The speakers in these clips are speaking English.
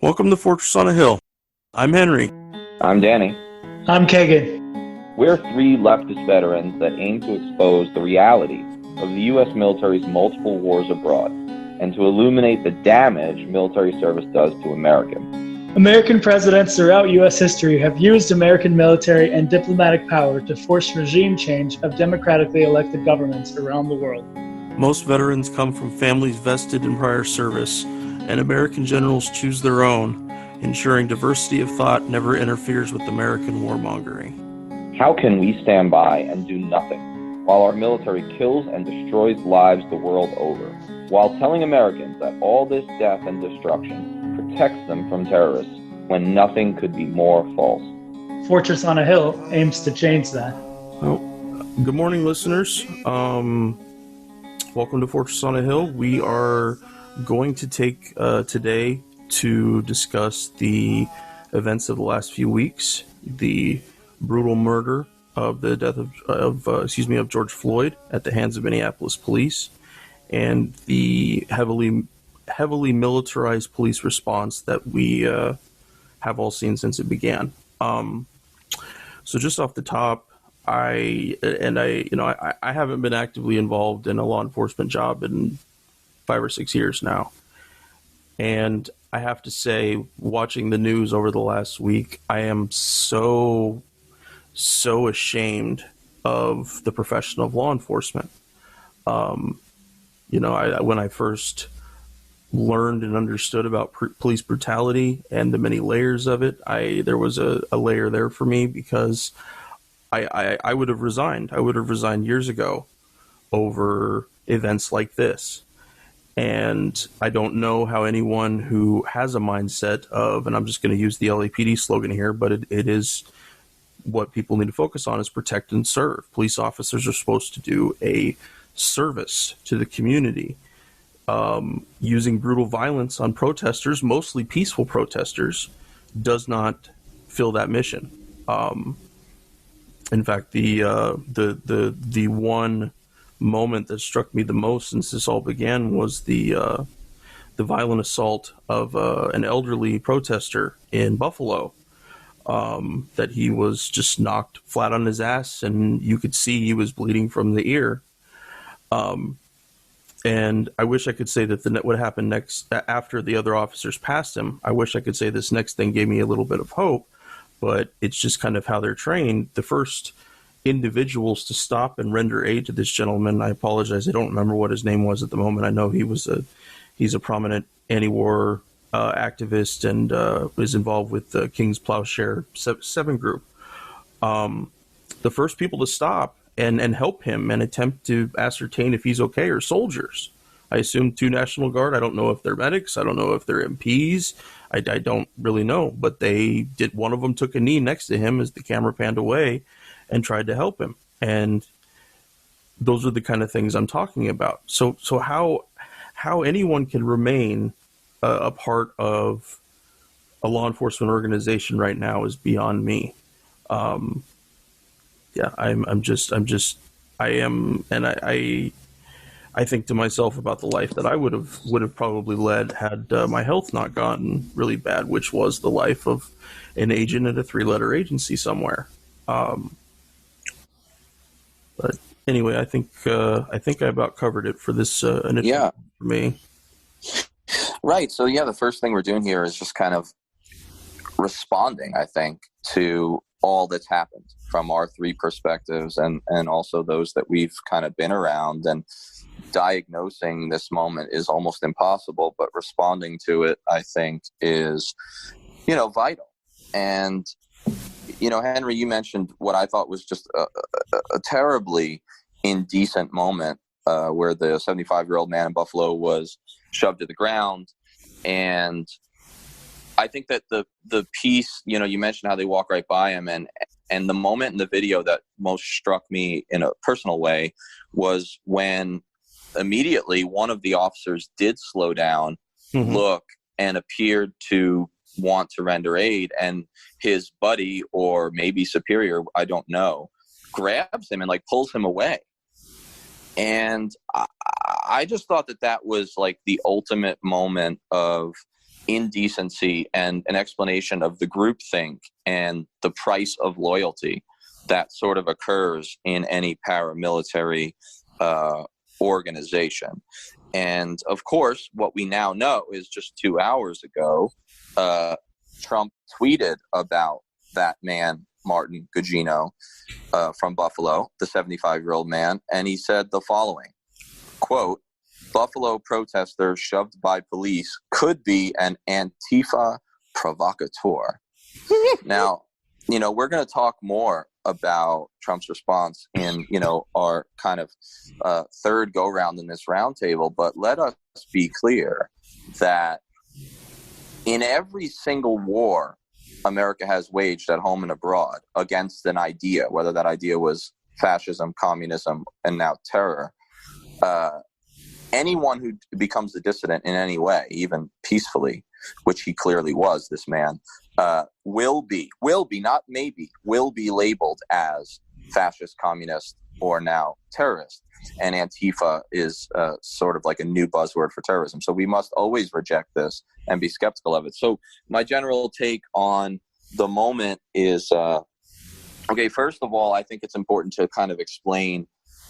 Welcome to Fortress on a Hill. I'm Henry. I'm Danny. I'm Kagan. We're three leftist veterans that aim to expose the reality of the U.S. military's multiple wars abroad and to illuminate the damage military service does to Americans. American presidents throughout U.S. history have used American military and diplomatic power to force regime change of democratically elected governments around the world. Most veterans come from families vested in prior service, and American generals choose their own, ensuring diversity of thought never interferes with American warmongering. How can we stand by and do nothing while our military kills and destroys lives the world over, while telling Americans that all this death and destruction protects them from terrorists when nothing could be more false? Fortress on a Hill aims to change that. Well, good morning, listeners. Welcome to Fortress on a Hill. We are going to take today to discuss the events of the last few weeks, the brutal murder of the death of George Floyd at the hands of Minneapolis police, and the heavily militarized police response that we have all seen since it began. So just off the top, I haven't been actively involved in a law enforcement job in 5 or 6 years now. And I have to say, watching the news over the last week, I am so ashamed of the profession of law enforcement. When I first learned and understood about police brutality and the many layers of it, there was a layer there for me, because I would have resigned. I would have resigned years ago over events like this. And I don't know how anyone who has a mindset of, and I'm just going to use the LAPD slogan here, but it is what people need to focus on, is protect and serve. Police officers are supposed to do a service to the community. Using brutal violence on protesters, mostly peaceful protesters, does not fill that mission. In fact, the one moment that struck me the most since this all began was the violent assault of an elderly protester in Buffalo. That he was just knocked flat on his ass, and you could see he was bleeding from the ear. And I wish I could say that what happened next after the other officers passed him. I wish I could say this next thing gave me a little bit of hope. But it's just kind of how they're trained. The first individuals to stop and render aid to this gentleman, I apologize, I don't remember what his name was at the moment. I know he's a prominent anti-war activist and is involved with the King's Plowshare 7 group. The first people to stop and help him and attempt to ascertain if he's okay are soldiers. I assume 2 National Guard. I don't know if they're medics. I don't know if they're MPs. I don't really know, but they did. One of them took a knee next to him as the camera panned away and tried to help him. And those are the kind of things I'm talking about. So how anyone can remain a part of a law enforcement organization right now is beyond me. I think to myself about the life that I would have probably led had my health not gotten really bad, which was the life of an agent at a 3-letter agency somewhere. But anyway, I think I about covered it for this initial for me. Right. So the first thing we're doing here is just kind of responding, I think, to all that's happened from our 3 perspectives and also those that we've kind of been around. And diagnosing this moment is almost impossible, but responding to it, I think, is, vital. And, Henry, you mentioned what I thought was just a terribly indecent moment where the 75-year-old man in Buffalo was shoved to the ground. And I think that the piece, you mentioned how they walk right by him, and the moment in the video that most struck me in a personal way was when immediately one of the officers did slow down, look, and appeared to want to render aid, and his buddy, or maybe superior, I don't know, grabs him and pulls him away. And I just thought that was the ultimate moment of indecency and an explanation of the groupthink and the price of loyalty that sort of occurs in any paramilitary organization. And of course, what we now know is just 2 hours ago, Trump tweeted about that man, Martin Gugino, from Buffalo, the 75-year-old man, and he said the following, quote, "Buffalo protester shoved by police could be an Antifa provocateur." Now, we're going to talk more about Trump's response in, our kind of third go-round in this roundtable, but let us be clear that in every single war America has waged at home and abroad against an idea, whether that idea was fascism, communism, and now terror, anyone who becomes a dissident in any way, even peacefully, which he clearly was, this man, will be, not maybe, will be labeled as fascist, communist, or now terrorist. And Antifa is sort of like a new buzzword for terrorism. So we must always reject this and be skeptical of it. So my general take on the moment is, okay, first of all, I think it's important to kind of explain,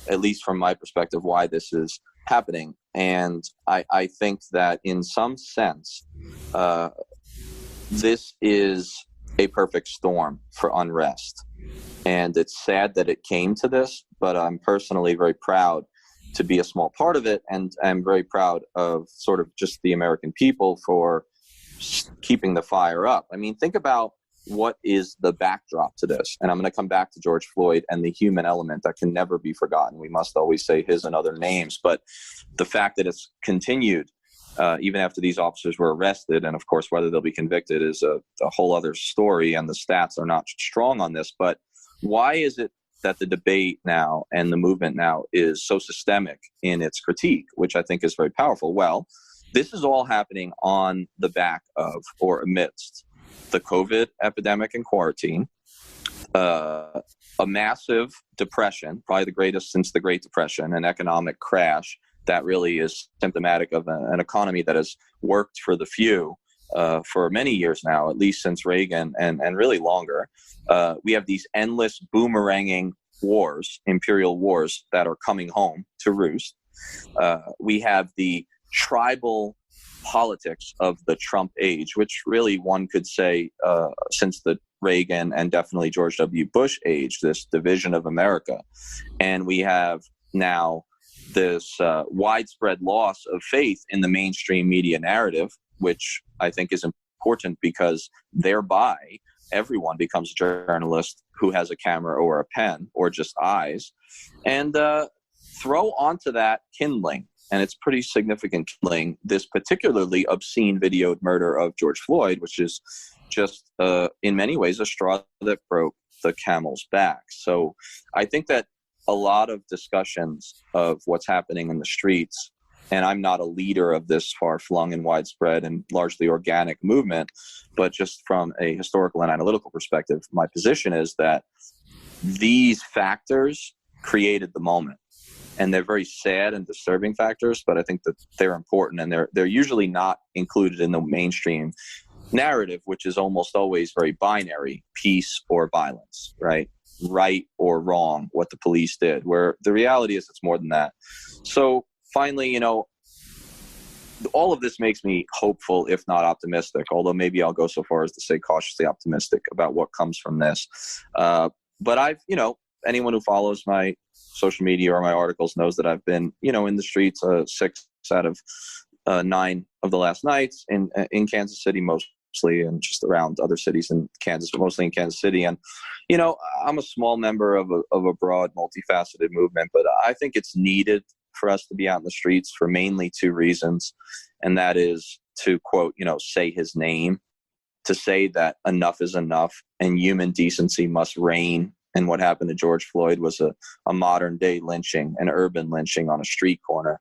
at least from my perspective, why this is happening. And I think that in some sense, this is a perfect storm for unrest. And it's sad that it came to this, but I'm personally very proud to be a small part of it. And I'm very proud of sort of just the American people for keeping the fire up. I mean, think about what is the backdrop to this. And I'm going to come back to George Floyd and the human element that can never be forgotten. We must always say his and other names. But the fact that it's continued even after these officers were arrested, and of course, whether they'll be convicted is a whole other story, and the stats are not strong on this. But why is it that the debate now and the movement now is so systemic in its critique, which I think is very powerful? Well, this is all happening on the back of or amidst the COVID epidemic and quarantine, a massive depression, probably the greatest since the Great Depression, an economic crash that really is symptomatic of an economy that has worked for the few for many years now, at least since Reagan and really longer. We have these endless boomeranging wars, imperial wars, that are coming home to roost. We have the tribal politics of the Trump age, which really one could say since the Reagan and definitely George W. Bush age, this division of America. And we have now this widespread loss of faith in the mainstream media narrative, which I think is important because thereby everyone becomes a journalist who has a camera or a pen or just eyes. And throw onto that kindling, and it's pretty significant kindling, this particularly obscene videoed murder of George Floyd, which is just in many ways a straw that broke the camel's back. So I think that a lot of discussions of what's happening in the streets, and I'm not a leader of this far-flung and widespread and largely organic movement, but just from a historical and analytical perspective, my position is that these factors created the moment. And they're very sad and disturbing factors, but I think that they're important, and they're usually not included in the mainstream narrative, which is almost always very binary, peace or violence, right or wrong, what the police did, where the reality is it's more than that. So finally, all of this makes me hopeful, if not optimistic, although maybe I'll go so far as to say cautiously optimistic about what comes from this. But I've, anyone who follows my social media or my articles knows that I've been, in the streets 6 out of 9 of the last nights in Kansas City, mostly, and just around other cities in Kansas, but mostly in Kansas City. And, I'm a small member of a broad, multifaceted movement, but I think it's needed for us to be out in the streets for mainly 2 reasons. And that is to, quote, say his name, to say that enough is enough and human decency must reign. And what happened to George Floyd was a modern day lynching, an urban lynching on a street corner,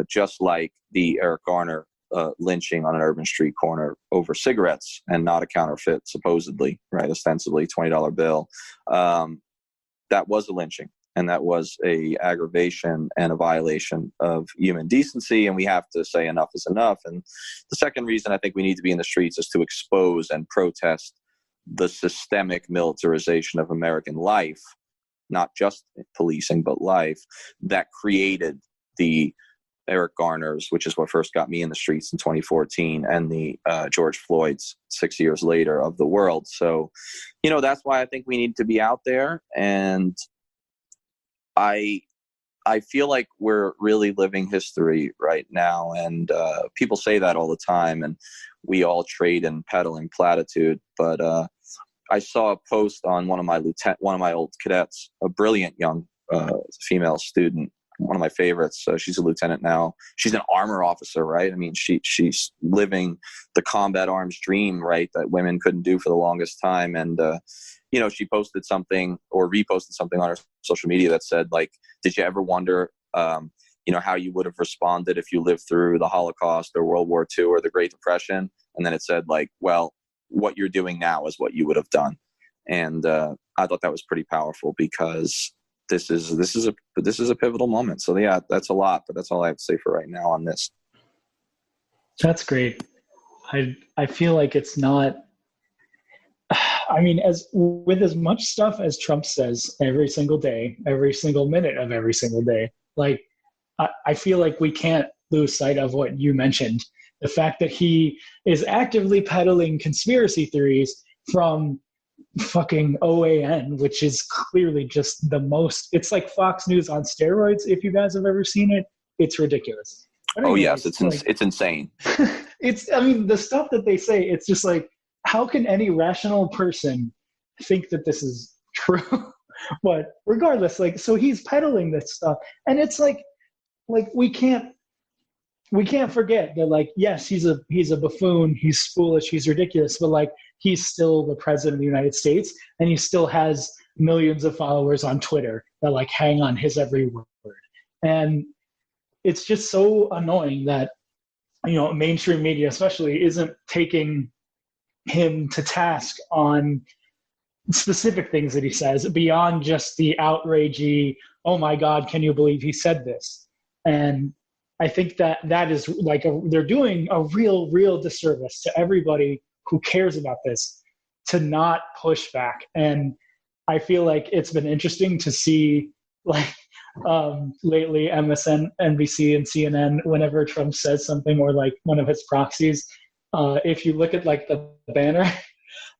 just like the Eric Garner lynching on an urban street corner over cigarettes and not a counterfeit, supposedly, right? Ostensibly $20 bill. That was a lynching. and that was a aggravation and a violation of human decency, and we have to say enough is enough. And the second reason I think we need to be in the streets is to expose and protest the systemic militarization of American life, not just policing, but life, that created the Eric Garners, which is what first got me in the streets in 2014, and the George Floyd's 6 years later of the world. So, that's why I think we need to be out there. And I feel like we're really living history right now. And people say that all the time, and we all trade in peddling platitude. But I saw a post on one of my old cadets, a brilliant young female student, one of my favorites. She's a lieutenant now. She's an armor officer, right? I mean, she's living the combat arms dream, right, that women couldn't do for the longest time. And she posted something or reposted something on her social media that said, like, did you ever wonder, how you would have responded if you lived through the Holocaust or World War II or the Great Depression? And then it said, like, well, what you're doing now is what you would have done. And I thought that was pretty powerful, because this is a pivotal moment. So yeah, that's a lot, but that's all I have to say for right now on this. That's great. I feel like it's not, I mean, as much stuff as Trump says every single day, every single minute of every single day, like, I feel like we can't lose sight of what you mentioned. The fact that he is actively peddling conspiracy theories from fucking OAN, which is clearly just the most, it's like Fox News on steroids. If you guys have ever seen it, it's ridiculous. Anyways, yes, it's insane. I mean, the stuff that they say, it's just like, how can any rational person think that this is true? But regardless, like, so he's peddling this stuff, and it's like we can't forget that, like, yes, he's a buffoon, he's foolish, he's ridiculous, but like, he's still the president of the United States, and he still has millions of followers on Twitter that like hang on his every word. And it's just so annoying that, mainstream media especially isn't taking him to task on specific things that he says beyond just the outragey, oh my God, can you believe he said this? And I think that is like they're doing a real disservice to everybody who cares about this to not push back. And I feel like it's been interesting to see, like, lately MSN, NBC, and CNN, whenever Trump says something, or like one of his proxies, if you look at like the banner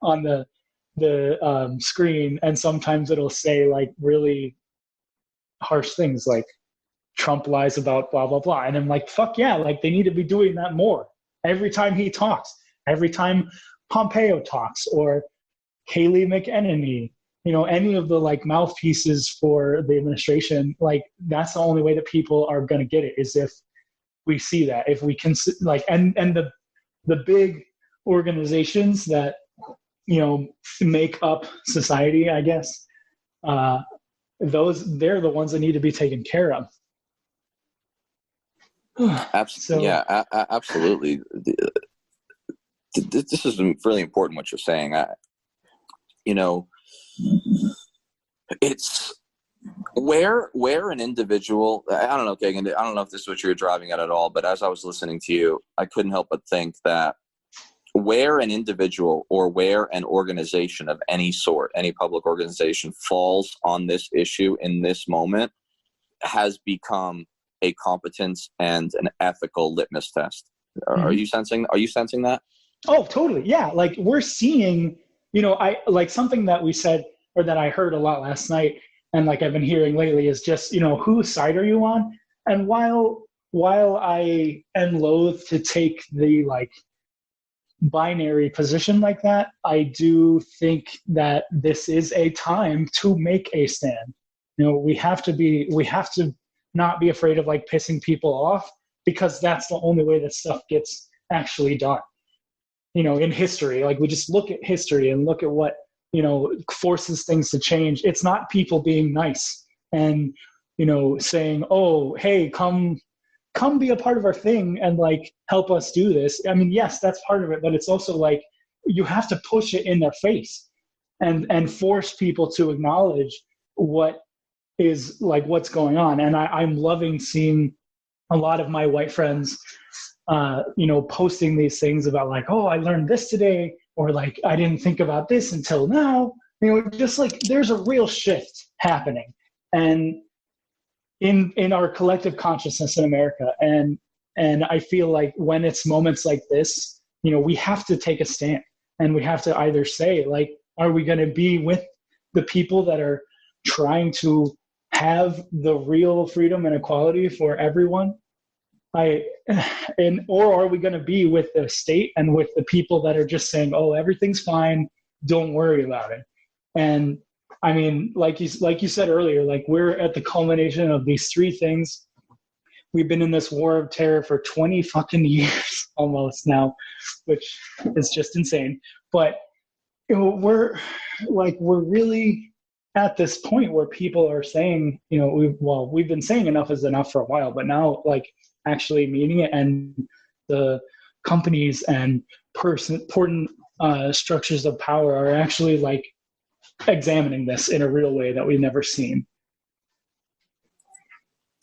on the screen, and sometimes it'll say like really harsh things like Trump lies about blah, blah, blah. And I'm like, fuck yeah, like they need to be doing that more. Every time he talks, every time Pompeo talks, or Haley McEnany, any of the like mouthpieces for the administration, like that's the only way that people are going to get it, is if we see that, if we can, like, and the big organizations that, make up society, I guess, they're the ones that need to be taken care of. Absolutely. So, yeah, absolutely. This is really important what you're saying. It's where an individual, I don't know, Kagan, I don't know if this is what you're driving at all, but as I was listening to you, I couldn't help but think that where an individual or where an organization of any sort, any public organization, falls on this issue in this moment has become a competence and an ethical litmus test. Are you sensing that? Oh, totally. Yeah. Like we're seeing, I like something that we said, or that I heard a lot last night, and like I've been hearing lately, is just, whose side are you on? And while I am loath to take the like binary position like that, I do think that this is a time to make a stand. We have to not be afraid of like pissing people off, because that's the only way that stuff gets actually done. In history, like we just look at history and look at what, forces things to change. It's not people being nice and, saying, oh, hey, come be a part of our thing and like help us do this. I mean, yes, that's part of it, but it's also like you have to push it in their face and force people to acknowledge what is like what's going on. And I'm loving seeing a lot of my white friends, posting these things about like, oh, I learned this today, or like, I didn't think about this until now. Just like there's a real shift happening, and in our collective consciousness in America. And I feel like when it's moments like this, we have to take a stand, and we have to either say, like, are we going to be with the people that are trying to have the real freedom and equality for everyone? Or are we going to be with the state and with the people that are just saying, oh, everything's fine, don't worry about it? And I mean, like you said earlier, like we're at the culmination of these three things. We've been in this war of terror for 20 fucking years almost now, which is just insane. But we're really at this point where people are saying, we've been saying enough is enough for a while, but now like actually meaning it, and the companies and important structures of power are actually like examining this in a real way that we've never seen.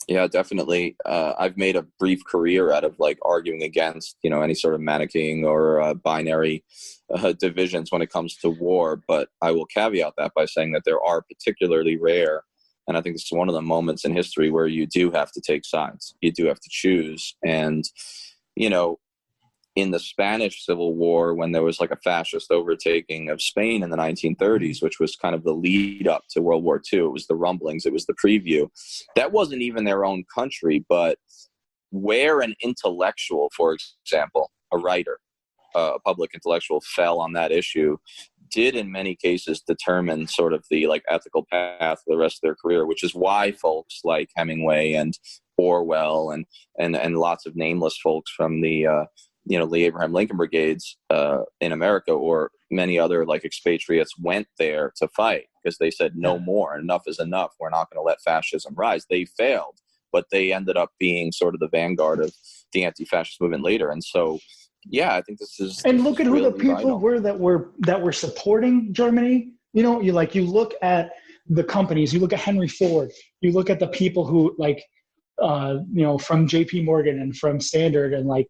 Yeah, definitely. I've made a brief career out of like arguing against, any sort of Manichaean or binary divisions when it comes to war. But I will caveat that by saying that there are particularly rare, and I think this is one of the moments in history where you do have to take sides. You do have to choose. And, in the Spanish Civil War, when there was like a fascist overtaking of Spain in the 1930s, which was kind of the lead up to World War II, it was the rumblings, it was the preview. That wasn't even their own country, but where an intellectual, for example, a writer, a public intellectual fell on that issue, did in many cases determine sort of the like ethical path for the rest of their career, which is why folks like Hemingway and Orwell and lots of nameless folks from the Lee Abraham Lincoln brigades in America, or many other like expatriates, went there to fight because they said no more, enough is enough. We're not going to let fascism rise. They failed, but they ended up being sort of the vanguard of the anti-fascist movement later. And so, yeah, I think this is. And look at who the people vital. were that were supporting Germany. You look at the companies, you look at Henry Ford, you look at the people who from J.P. Morgan and from Standard, and like,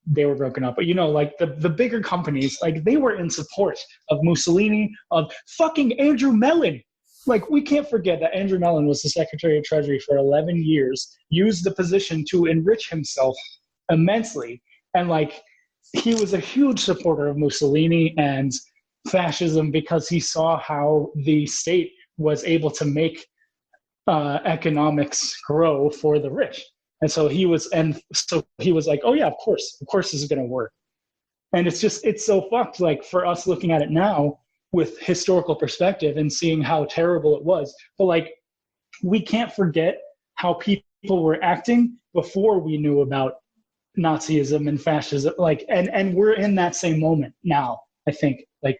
they were broken up, but like the bigger companies, like they were in support of Mussolini, of fucking Andrew Mellon. Like, we can't forget that Andrew Mellon was the Secretary of Treasury for 11 years, used the position to enrich himself immensely. And like, he was a huge supporter of Mussolini and fascism because he saw how the state was able to make economics grow for the rich. And so he was like, oh yeah, of course this is going to work. And it's so fucked, like, for us looking at it now with historical perspective and seeing how terrible it was. But like, we can't forget how people were acting before we knew about Nazism and fascism. Like, and we're in that same moment now, I think. Like,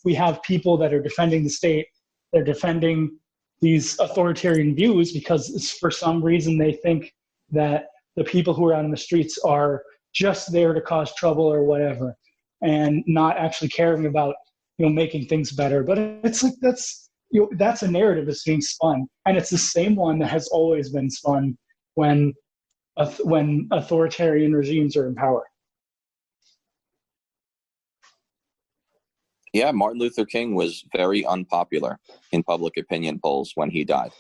we have people that are defending the state, they're defending these authoritarian views because for some reason they think that the people who are out in the streets are just there to cause trouble or whatever, and not actually caring about, making things better. But it's like, that's a narrative that's being spun, and it's the same one that has always been spun when authoritarian regimes are in power. Yeah, Martin Luther King was very unpopular in public opinion polls when he died.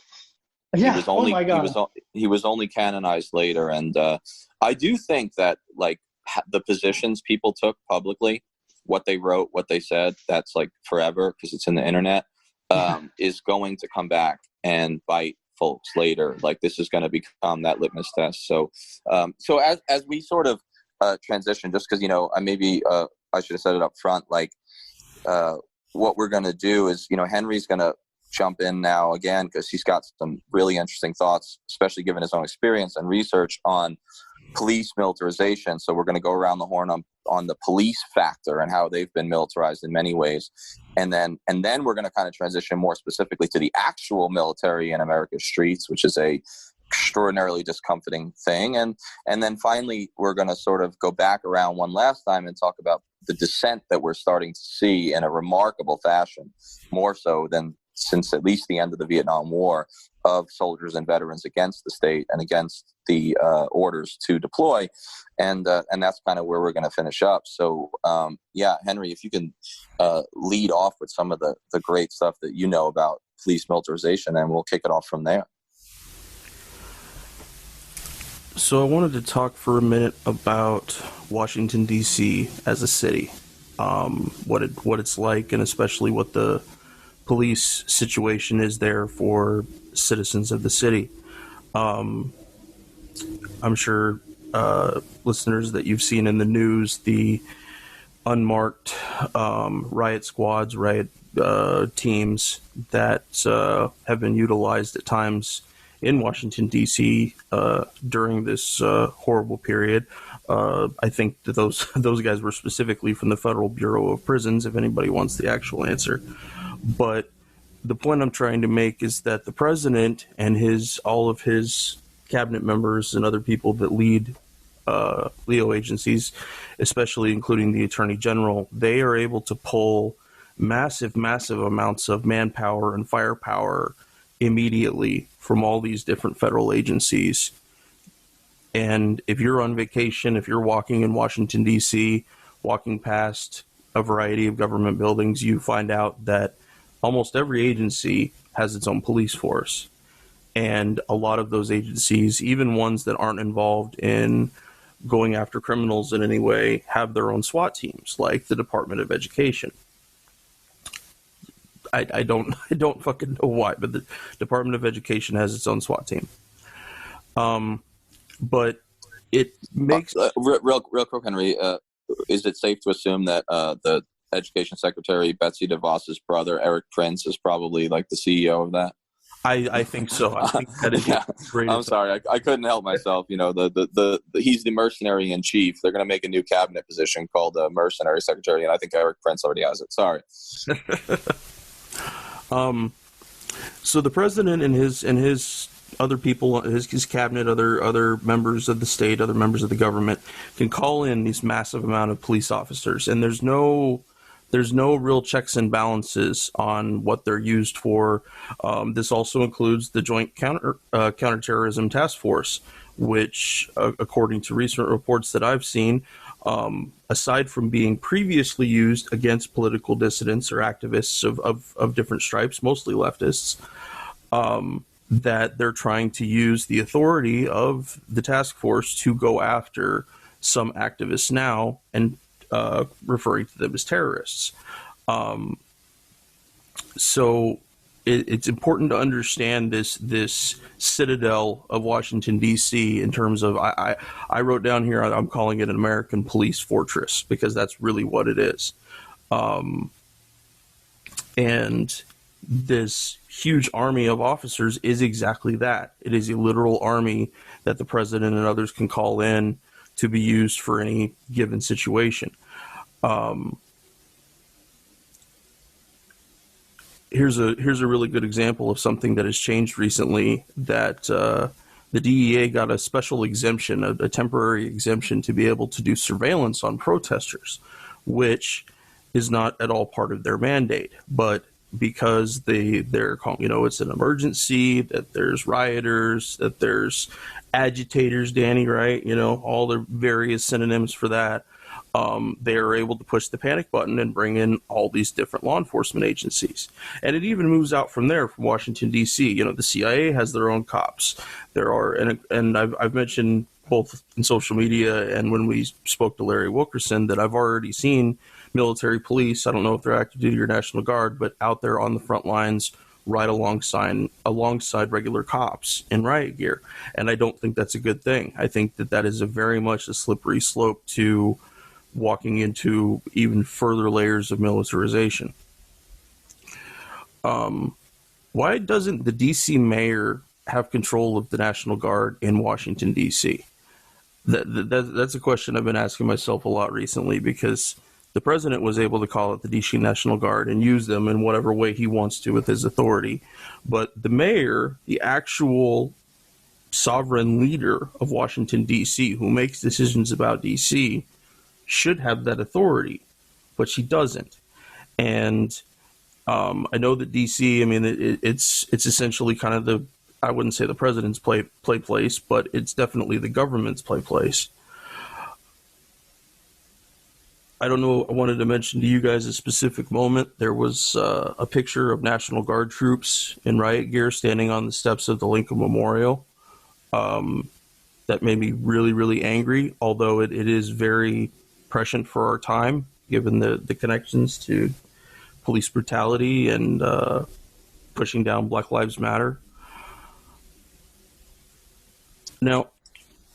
Yeah. He was only canonized later, and I do think that like the positions people took publicly, what they wrote, what they said, that's like forever because it's in the internet, is going to come back and bite folks later. Like, this is going to become that litmus test. So as we sort of transition, just because I should have said it up front, like what we're going to do is, Henry's going to jump in now again because he's got some really interesting thoughts, especially given his own experience and research on police militarization. So we're going to go around the horn on the police factor and how they've been militarized in many ways, and then we're going to kind of transition more specifically to the actual military in America's streets, which is a extraordinarily discomforting thing, and then finally we're going to sort of go back around one last time and talk about the dissent that we're starting to see in a remarkable fashion, more so than since at least the end of the Vietnam War of soldiers and veterans against the state and against the orders to deploy. And that's kind of where we're going to finish up. So, Henry, if you can lead off with some of the great stuff that you know about police militarization, and we'll kick it off from there. So I wanted to talk for a minute about Washington, D.C. as a city, what it's like, and especially what the police situation is there for citizens of the city. I'm sure listeners that you've seen in the news, the unmarked riot squads, riot teams that have been utilized at times in Washington, D.C. During this horrible period. I think that those guys were specifically from the Federal Bureau of Prisons, if anybody wants the actual answer. But the point I'm trying to make is that the president and all of his cabinet members and other people that lead LEO agencies, especially including the Attorney General, they are able to pull massive amounts of manpower and firepower immediately from all these different federal agencies. And if you're on vacation, if you're walking in Washington, D.C., walking past a variety of government buildings, you find out that almost every agency has its own police force. And a lot of those agencies, even ones that aren't involved in going after criminals in any way, have their own SWAT teams, like the Department of Education. I don't fucking know why, but the Department of Education has its own SWAT team. But it makes real quick, Henry. Is it safe to assume that the Education Secretary Betsy DeVos's brother Eric Prince is probably like the CEO of that? I think so. I think that is great. I'm sorry, I couldn't help myself. You know, the he's the mercenary in chief. They're going to make a new cabinet position called mercenary secretary, and I think Eric Prince already has it. Sorry. So the president and his other people, his cabinet, other members of the state, other members of the government can call in these massive amount of police officers, and there's no real checks and balances on what they're used for. This also includes the Joint Counterterrorism Task Force, which, according to recent reports that I've seen, aside from being previously used against political dissidents or activists of different stripes, mostly leftists, that they're trying to use the authority of the task force to go after some activists now and referring to them as terrorists. So it's important to understand this citadel of Washington, D.C. in terms of, I wrote down here, I'm calling it an American police fortress, because that's really what it is. And this huge army of officers is exactly that. It is a literal army that the president and others can call in to be used for any given situation. Here's a really good example of something that has changed recently, that the DEA got a special exemption, a temporary exemption, to be able to do surveillance on protesters, which is not at all part of their mandate. But because they're calling, it's an emergency, that there's rioters, that there's agitators, Danny, right? All the various synonyms for that. They are able to push the panic button and bring in all these different law enforcement agencies. And it even moves out from there, from Washington, D.C. The CIA has their own cops. There are, and I've mentioned both in social media and when we spoke to Larry Wilkerson, that I've already seen military police, I don't know if they're active duty or National Guard, but out there on the front lines right alongside regular cops in riot gear. And I don't think that's a good thing. I think that is a very much a slippery slope to walking into even further layers of militarization. Why doesn't the D.C. mayor have control of the National Guard in Washington, D.C.? That's a question I've been asking myself a lot recently, because the president was able to call it the D.C. National Guard and use them in whatever way he wants to with his authority. But the mayor, the actual sovereign leader of Washington, D.C., who makes decisions about D.C., should have that authority, but she doesn't. And I know that DC, I mean, it's essentially kind of I wouldn't say the president's play place, but it's definitely the government's play place. I don't know, I wanted to mention to you guys a specific moment. There was a picture of National Guard troops in riot gear standing on the steps of the Lincoln Memorial. That made me really, really angry, although it is very prescient for our time, given the connections to police brutality and pushing down Black Lives Matter. Now,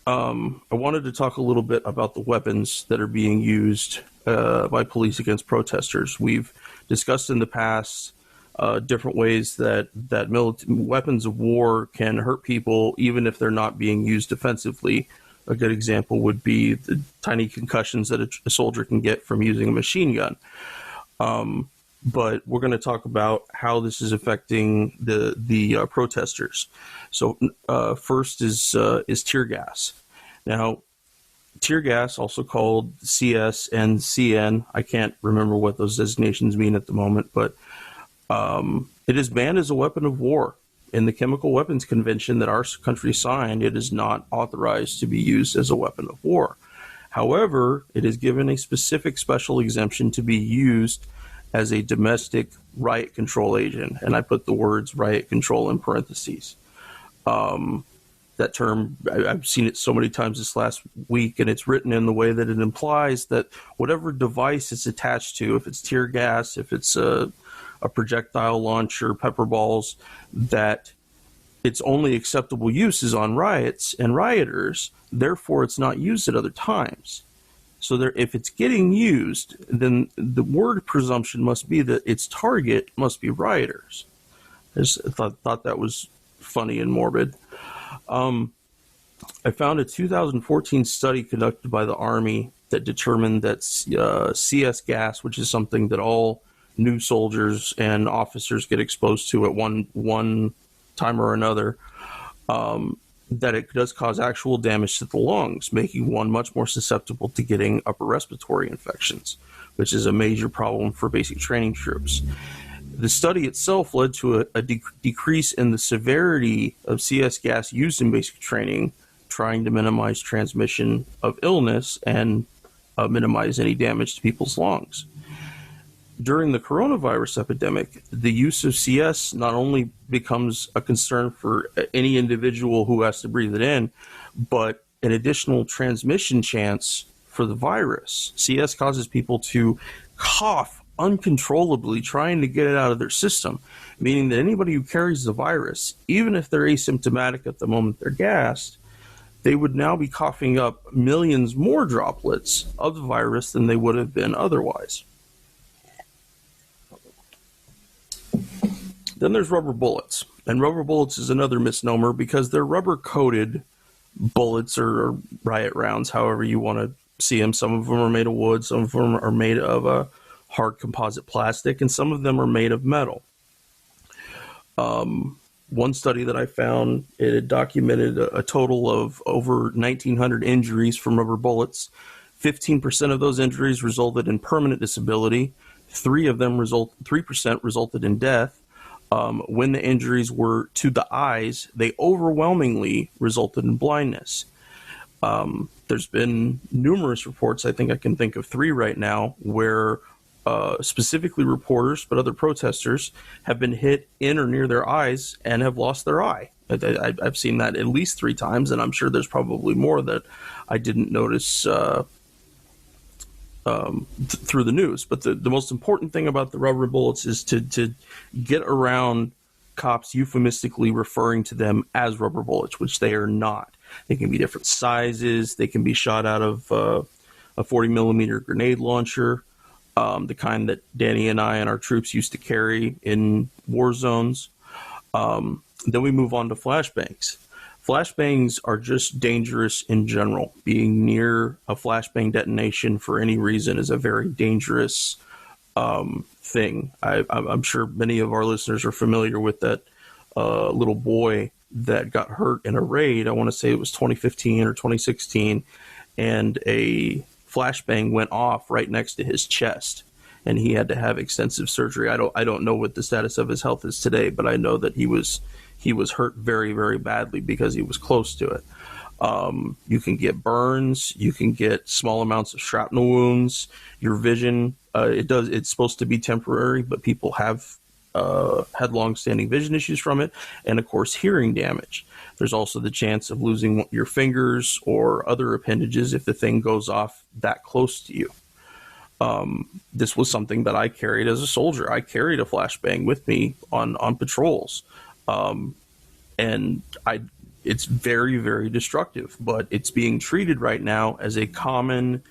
I wanted to talk a little bit about the weapons that are being used by police against protesters. We've discussed in the past different ways that weapons of war can hurt people even if they're not being used defensively. A good example would be the tiny concussions that a soldier can get from using a machine gun. But we're going to talk about how this is affecting the protesters. So first is tear gas. Now, tear gas, also called CS and CN, I can't remember what those designations mean at the moment, but it is banned as a weapon of war. In the Chemical Weapons Convention that our country signed, it is not authorized to be used as a weapon of war. However, it is given a specific special exemption to be used as a domestic riot control agent, and I put the words riot control in parentheses. That term, I've seen it so many times this last week, and it's written in the way that it implies that whatever device it's attached to, if it's tear gas, if it's a projectile launcher, pepper balls, that its only acceptable use is on riots and rioters, therefore it's not used at other times. So if it's getting used, then the word presumption must be that its target must be rioters. I just thought that was funny and morbid. I found a 2014 study conducted by the Army that determined that CS gas, which is something that all new soldiers and officers get exposed to at one time or another, that it does cause actual damage to the lungs, making one much more susceptible to getting upper respiratory infections, which is a major problem for basic training troops. The study itself led to a decrease in the severity of CS gas used in basic training, trying to minimize transmission of illness and minimize any damage to people's lungs. During the coronavirus epidemic, the use of CS not only becomes a concern for any individual who has to breathe it in, but an additional transmission chance for the virus. CS causes people to cough uncontrollably, trying to get it out of their system, meaning that anybody who carries the virus, even if they're asymptomatic at the moment they're gassed, they would now be coughing up millions more droplets of the virus than they would have been otherwise. Then there's rubber bullets. And rubber bullets is another misnomer because they're rubber-coated bullets or riot rounds, however you want to see them. Some of them are made of wood, some of them are made of a hard composite plastic, and some of them are made of metal. One study that I found, it had documented a total of over 1,900 injuries from rubber bullets. 15% of those injuries resulted in permanent disability. 3% resulted in death. When the injuries were to the eyes, they overwhelmingly resulted in blindness. There's been numerous reports, I think I can think of 3 right now, where specifically reporters, but other protesters, have been hit in or near their eyes and have lost their eye. I've seen that at least 3 times, and I'm sure there's probably more that I didn't notice through the news. But the most important thing about the rubber bullets is to get around cops euphemistically referring to them as rubber bullets, which they are not. They can be different sizes. They can be shot out of a 40 millimeter grenade launcher, the kind that Danny and I and our troops used to carry in war zones. Then we move on to flashbangs. Flashbangs are just dangerous in general. Being near a flashbang detonation for any reason is a very dangerous thing. I'm sure many of our listeners are familiar with that little boy that got hurt in a raid. I want to say it was 2015 or 2016, and a flashbang went off right next to his chest. and he had to have extensive surgery. I don't know what the status of his health is today, but I know that he was hurt very, very badly because he was close to it. You can get burns, you can get small amounts of shrapnel wounds. Your vision, it's supposed to be temporary, but people have had long-standing vision issues from it, and of course hearing damage. There's also the chance of losing your fingers or other appendages if the thing goes off that close to you. This was something that I carried as a soldier. I carried a flashbang with me on patrols, and it's very, very destructive, but it's being treated right now as a common,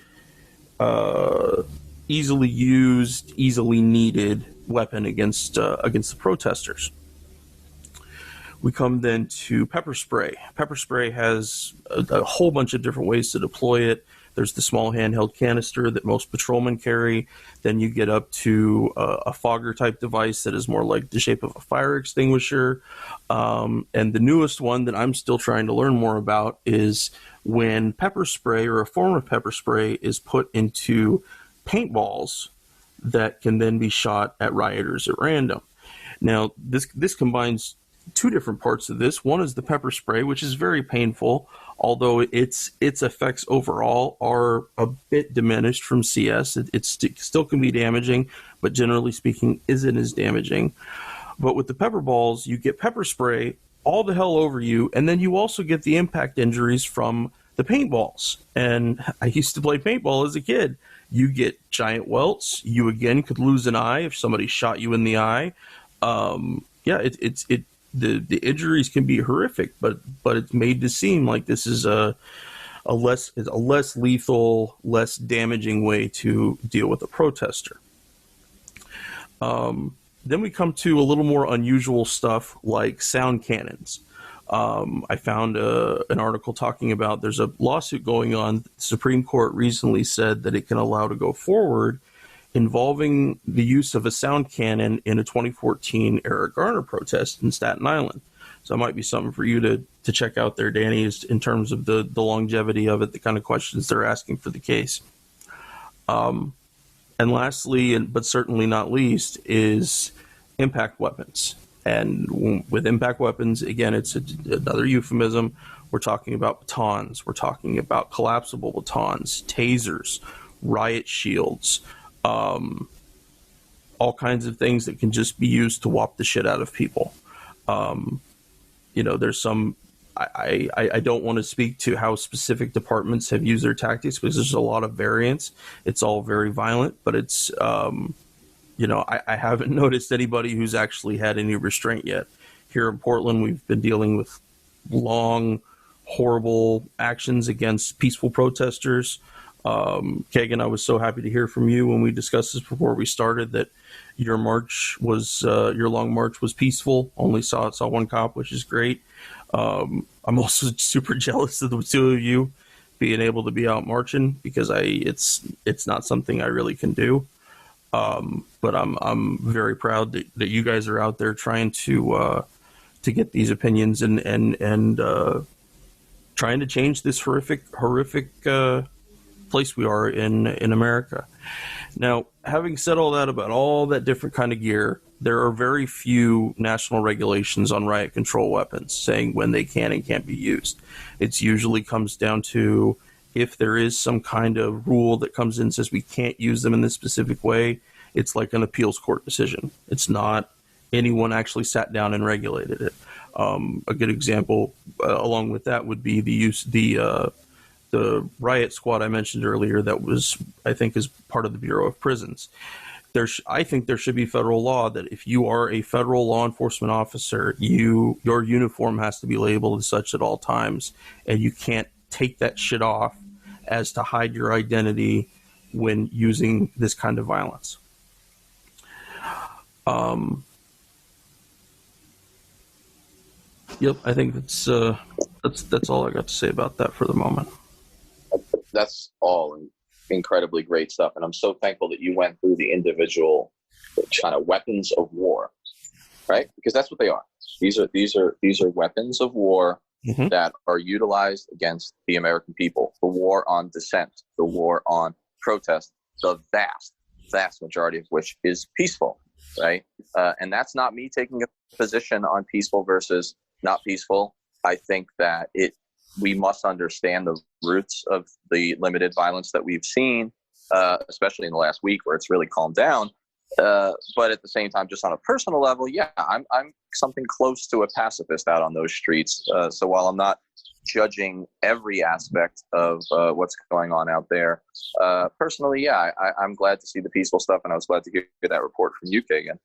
easily used, easily needed weapon against the protesters. We come then to pepper spray. Pepper spray has a whole bunch of different ways to deploy it. There's the small handheld canister that most patrolmen carry. Then you get up to a fogger type device that is more like the shape of a fire extinguisher. And the newest one that I'm still trying to learn more about is when pepper spray or a form of pepper spray is put into paintballs that can then be shot at rioters at random. Now, this combines two different parts of this. One is the pepper spray, which is very painful, although its effects overall are a bit diminished from CS. It still can be damaging, but generally speaking, isn't as damaging. But with the pepper balls, you get pepper spray all the hell over you, and then you also get the impact injuries from the paintballs. And I used to play paintball as a kid. You get giant welts. You again could lose an eye if somebody shot you in the eye. The injuries can be horrific, but it's made to seem like this is a less lethal, less damaging way to deal with a protester. Then we come to a little more unusual stuff like sound cannons. I found an article talking about there's a lawsuit going on. The Supreme Court recently said that it can allow to go forward involving the use of a sound cannon in a 2014 Eric Garner protest in Staten Island. So it might be something for you to check out there, Danny, is in terms of the longevity of it, the kind of questions they're asking for the case. And lastly, but certainly not least, is impact weapons. And with impact weapons, again, it's another euphemism. We're talking about batons. We're talking about collapsible batons, tasers, riot shields, all kinds of things that can just be used to whop the shit out of people. There's some, I don't want to speak to how specific departments have used their tactics because there's a lot of variance. It's all very violent, but it's, I haven't noticed anybody who's actually had any restraint yet. Here in Portland, we've been dealing with long, horrible actions against peaceful protesters. Kagan, I was so happy to hear from you when we discussed this before we started that your long march was peaceful. Only saw one cop, which is great. I'm also super jealous of the two of you being able to be out marching because it's not something I really can do. But I'm very proud that you guys are out there trying to get these opinions and trying to change this horrific place we are in America. Now, having said all that about all that different kind of gear, there are very few national regulations on riot control weapons saying when they can and can't be used. It usually comes down to if there is some kind of rule that comes in and says we can't use them in this specific way, it's like an appeals court decision. It's not anyone actually sat down and regulated it. A good example along with that would be the riot squad I mentioned earlier that was, I think, is part of the Bureau of Prisons. I think there should be federal law that if you are a federal law enforcement officer, your uniform has to be labeled as such at all times, and you can't take that shit off as to hide your identity when using this kind of violence. Yep, I think that's all I got to say about that for the moment. That's all incredibly great stuff, and I'm so thankful that you went through the individual kind of weapons of war, right? Because that's what they are. These are weapons of war that are utilized against the American people. The war on dissent, the war on protest, the vast vast majority of which is peaceful, right? And that's not me taking a position on peaceful versus not peaceful. I think that we must understand the roots of the limited violence that we've seen, especially in the last week where it's really calmed down. But at the same time, just on a personal level, yeah, I'm something close to a pacifist out on those streets. So while I'm not judging every aspect of what's going on out there, personally, yeah, I'm glad to see the peaceful stuff, and I was glad to hear that report from you, Kagan.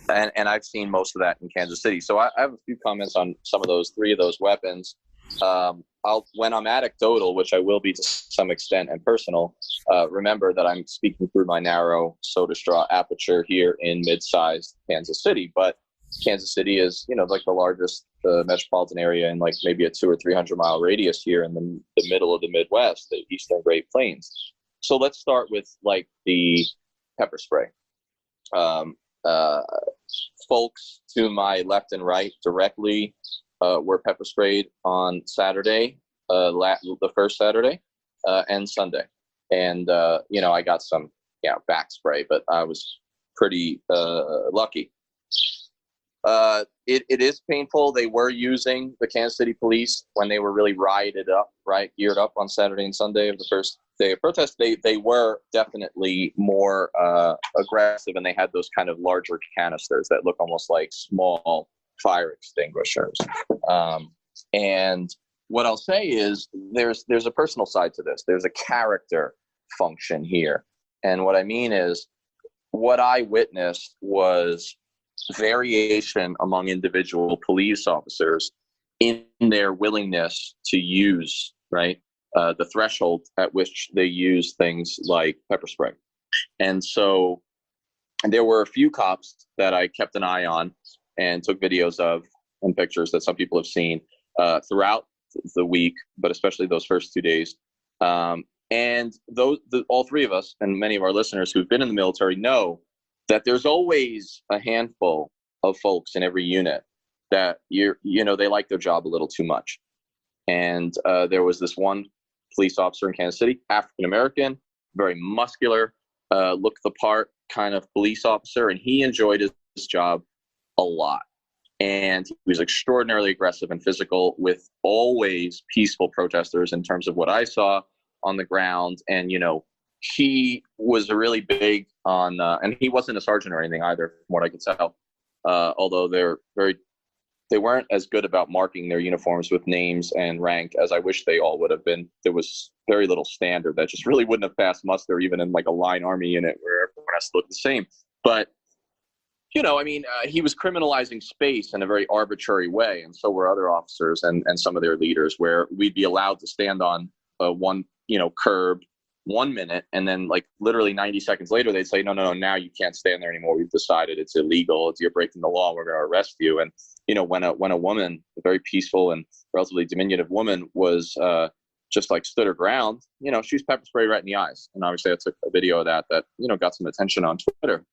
And I've seen most of that in Kansas City. So I have a few comments on some of those, 3 of those weapons. When I'm anecdotal, which I will be to some extent, and personal, remember that I'm speaking through my narrow soda straw aperture here in mid-sized Kansas City. But Kansas City is, like the largest metropolitan area in like maybe a 200 or 300 mile radius here in the middle of the Midwest, the Eastern Great Plains. So let's start with like the pepper spray. Folks to my left and right directly were pepper sprayed on Saturday, the first Saturday, and Sunday. And, I got some, back spray, but I was pretty lucky. It is painful. They were using the Kansas City police when they were really geared up on Saturday and Sunday of the first day of protest. They were definitely more aggressive, and they had those kind of larger canisters that look almost like small fire extinguishers. And what I'll say is there's a personal side to this. There's a character function here. And what I mean is what I witnessed was variation among individual police officers in their willingness to use, the threshold at which they use things like pepper spray. And so there were a few cops that I kept an eye on and took videos of and pictures that some people have seen throughout the week, but especially those first 2 days. And all 3 of us and many of our listeners who've been in the military know that there's always a handful of folks in every unit that they like their job a little too much. And there was this one police officer in Kansas City, African-American, very muscular, looked the part kind of police officer, and he enjoyed his job a lot. And he was extraordinarily aggressive and physical with always peaceful protesters in terms of what I saw on the ground. And, he was really big on, and he wasn't a sergeant or anything either, from what I could tell. Although they weren't as good about marking their uniforms with names and rank as I wish they all would have been. There was very little standard that just really wouldn't have passed muster, even in like a line army unit where everyone has to look the same. But, he was criminalizing space in a very arbitrary way. And so were other officers and some of their leaders, where we'd be allowed to stand on one, curb 1 minute, and then like literally 90 seconds later they'd say, no, now you can't stand there anymore, we've decided it's illegal, you're breaking the law, we're going to arrest you. And when a woman, a very peaceful and relatively diminutive woman, was just like stood her ground, she was pepper sprayed right in the eyes. And obviously I took a video of that got some attention on Twitter.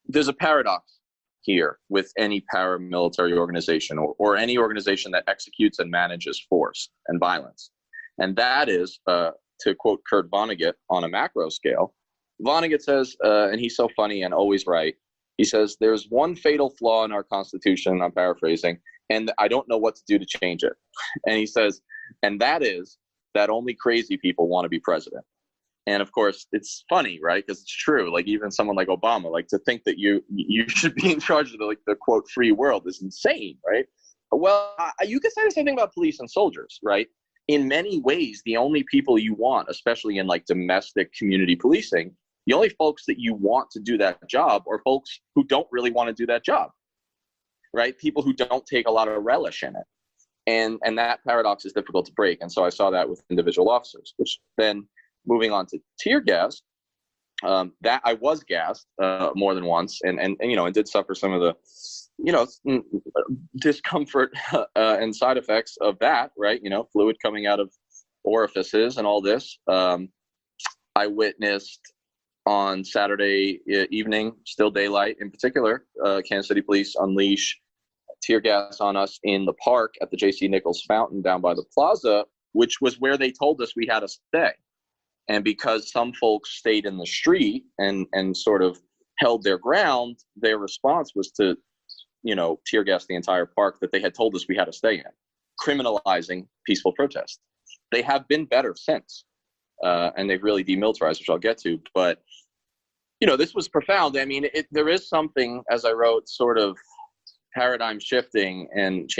There's a paradox here with any paramilitary organization or any organization that executes and manages force and violence. And that is, to quote Kurt Vonnegut on a macro scale, Vonnegut says, and he's so funny and always right, he says, there's one fatal flaw in our Constitution, I'm paraphrasing, and I don't know what to do to change it. And he says, and that is that only crazy people want to be president. And of course, it's funny, right? Because it's true. Like even someone like Obama, like to think that you should be in charge of the quote free world is insane, right? Well, you could say the same thing about police and soldiers, right? In many ways, the only people you want, especially in like domestic community policing, the only folks that you want to do that job are folks who don't really want to do that job, right? People who don't take a lot of relish in it. And that paradox is difficult to break. And so I saw that with individual officers, which then moving on to tear gas, that I was gassed more than once and did suffer some of the, discomfort and side effects of that, right? Fluid coming out of orifices and all this. I witnessed on Saturday evening, still daylight in particular, Kansas City police unleash tear gas on us in the park at the J.C. Nichols fountain down by the plaza, which was where they told us we had to stay. And because some folks stayed in the street and sort of held their ground, their response was to, tear gas the entire park that they had told us we had to stay in, criminalizing peaceful protest. They have been better since, and they've really demilitarized, which I'll get to. But, this was profound. I mean, there is something, as I wrote, sort of paradigm shifting and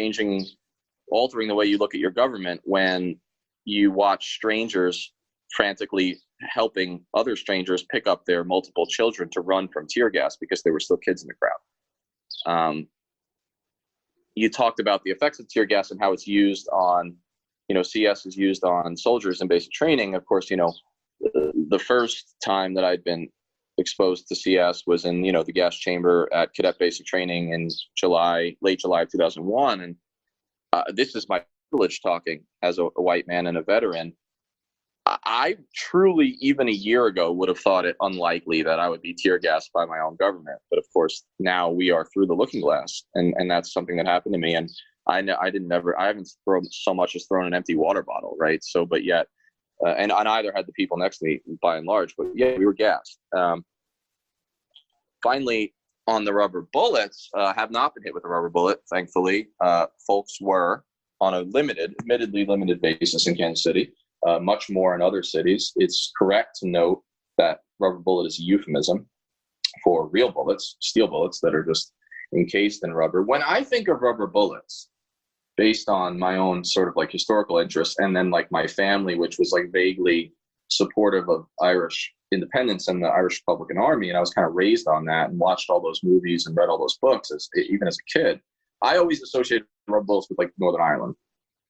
altering the way you look at your government when you watch strangers frantically helping other strangers pick up their multiple children to run from tear gas because there were still kids in the crowd. You talked about the effects of tear gas and how it's used on, CS is used on soldiers in basic training. Of course, the first time that I'd been exposed to CS was in, the gas chamber at cadet basic training in late July of 2001. And this is my privilege talking as a white man and a veteran. I truly, even a year ago, would have thought it unlikely that I would be tear gassed by my own government. But of course, now we are through the looking glass, and that's something that happened to me. And I haven't thrown so much as thrown an empty water bottle, right? So, but yet, and I neither had the people next to me by and large, but yeah, we were gassed. Finally, on the rubber bullets, have not been hit with a rubber bullet, thankfully. Folks were on a admittedly limited basis in Kansas City. Much more in other cities. It's correct to note that rubber bullet is a euphemism for real bullets, steel bullets that are just encased in rubber. When I think of rubber bullets, based on my own sort of like historical interest, and then like my family, which was like vaguely supportive of Irish independence and the Irish Republican Army, and I was kind of raised on that and watched all those movies and read all those books even as a kid, I always associated rubber bullets with like Northern Ireland.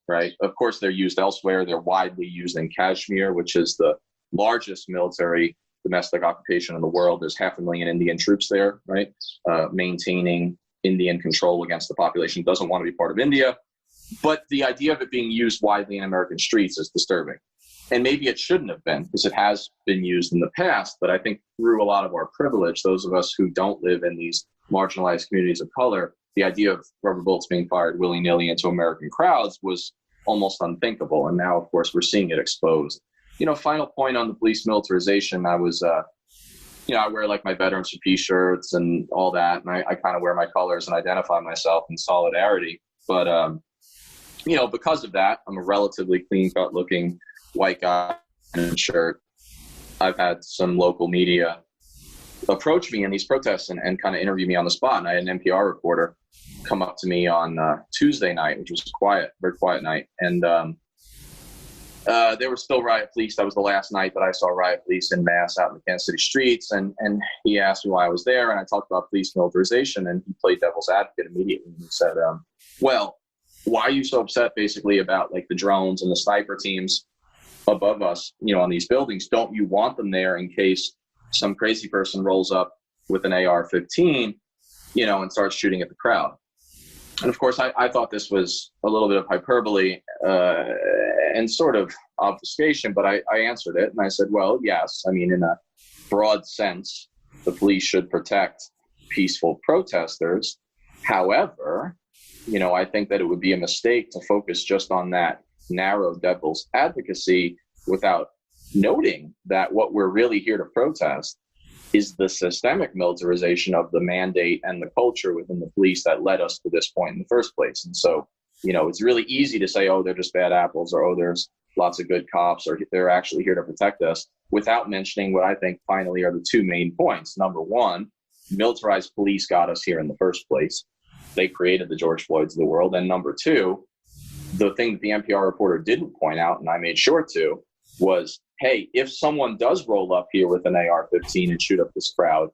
Right. Of course, they're used elsewhere. They're widely used in Kashmir, which is the largest military domestic occupation in the world. There's 500,000 Indian troops there, right? Maintaining Indian control against the population who doesn't want to be part of India. But the idea of it being used widely in American streets is disturbing. And maybe it shouldn't have been, because it has been used in the past. But I think through a lot of our privilege, those of us who don't live in these marginalized communities of color, the idea of rubber bullets being fired willy-nilly into American crowds was almost unthinkable. And now, of course, we're seeing it exposed. Final point on the police militarization, I was, I wear like my Veterans for Peace shirts and all that. And I kind of wear my colors and identify myself in solidarity. But, because of that, I'm a relatively clean-cut looking white guy in a shirt. I've had some local media approach me in these protests and kind of interview me on the spot. And I had an NPR reporter come up to me on Tuesday night, which was a very quiet night. And there were still riot police. That was the last night that I saw riot police in mass out in the Kansas City streets. And he asked me why I was there. And I talked about police militarization, and he played devil's advocate immediately. And he said, well, why are you so upset basically about like the drones and the sniper teams above us, on these buildings? Don't you want them there in case some crazy person rolls up with an AR-15, and starts shooting at the crowd? And of course, I thought this was a little bit of hyperbole and sort of obfuscation, but I answered it and I said, well, yes, I mean, in a broad sense, the police should protect peaceful protesters. However, I think that it would be a mistake to focus just on that narrow devil's advocacy without noting that what we're really here to protest is the systemic militarization of the mandate and the culture within the police that led us to this point in the first place. And so, it's really easy to say, oh, they're just bad apples, or, oh, there's lots of good cops, or they're actually here to protect us, without mentioning what I think finally are the two main points. Number one, militarized police got us here in the first place. They created the George Floyds of the world. And number two, the thing that the NPR reporter didn't point out, and I made sure to, was, hey, if someone does roll up here with an AR-15 and shoot up this crowd,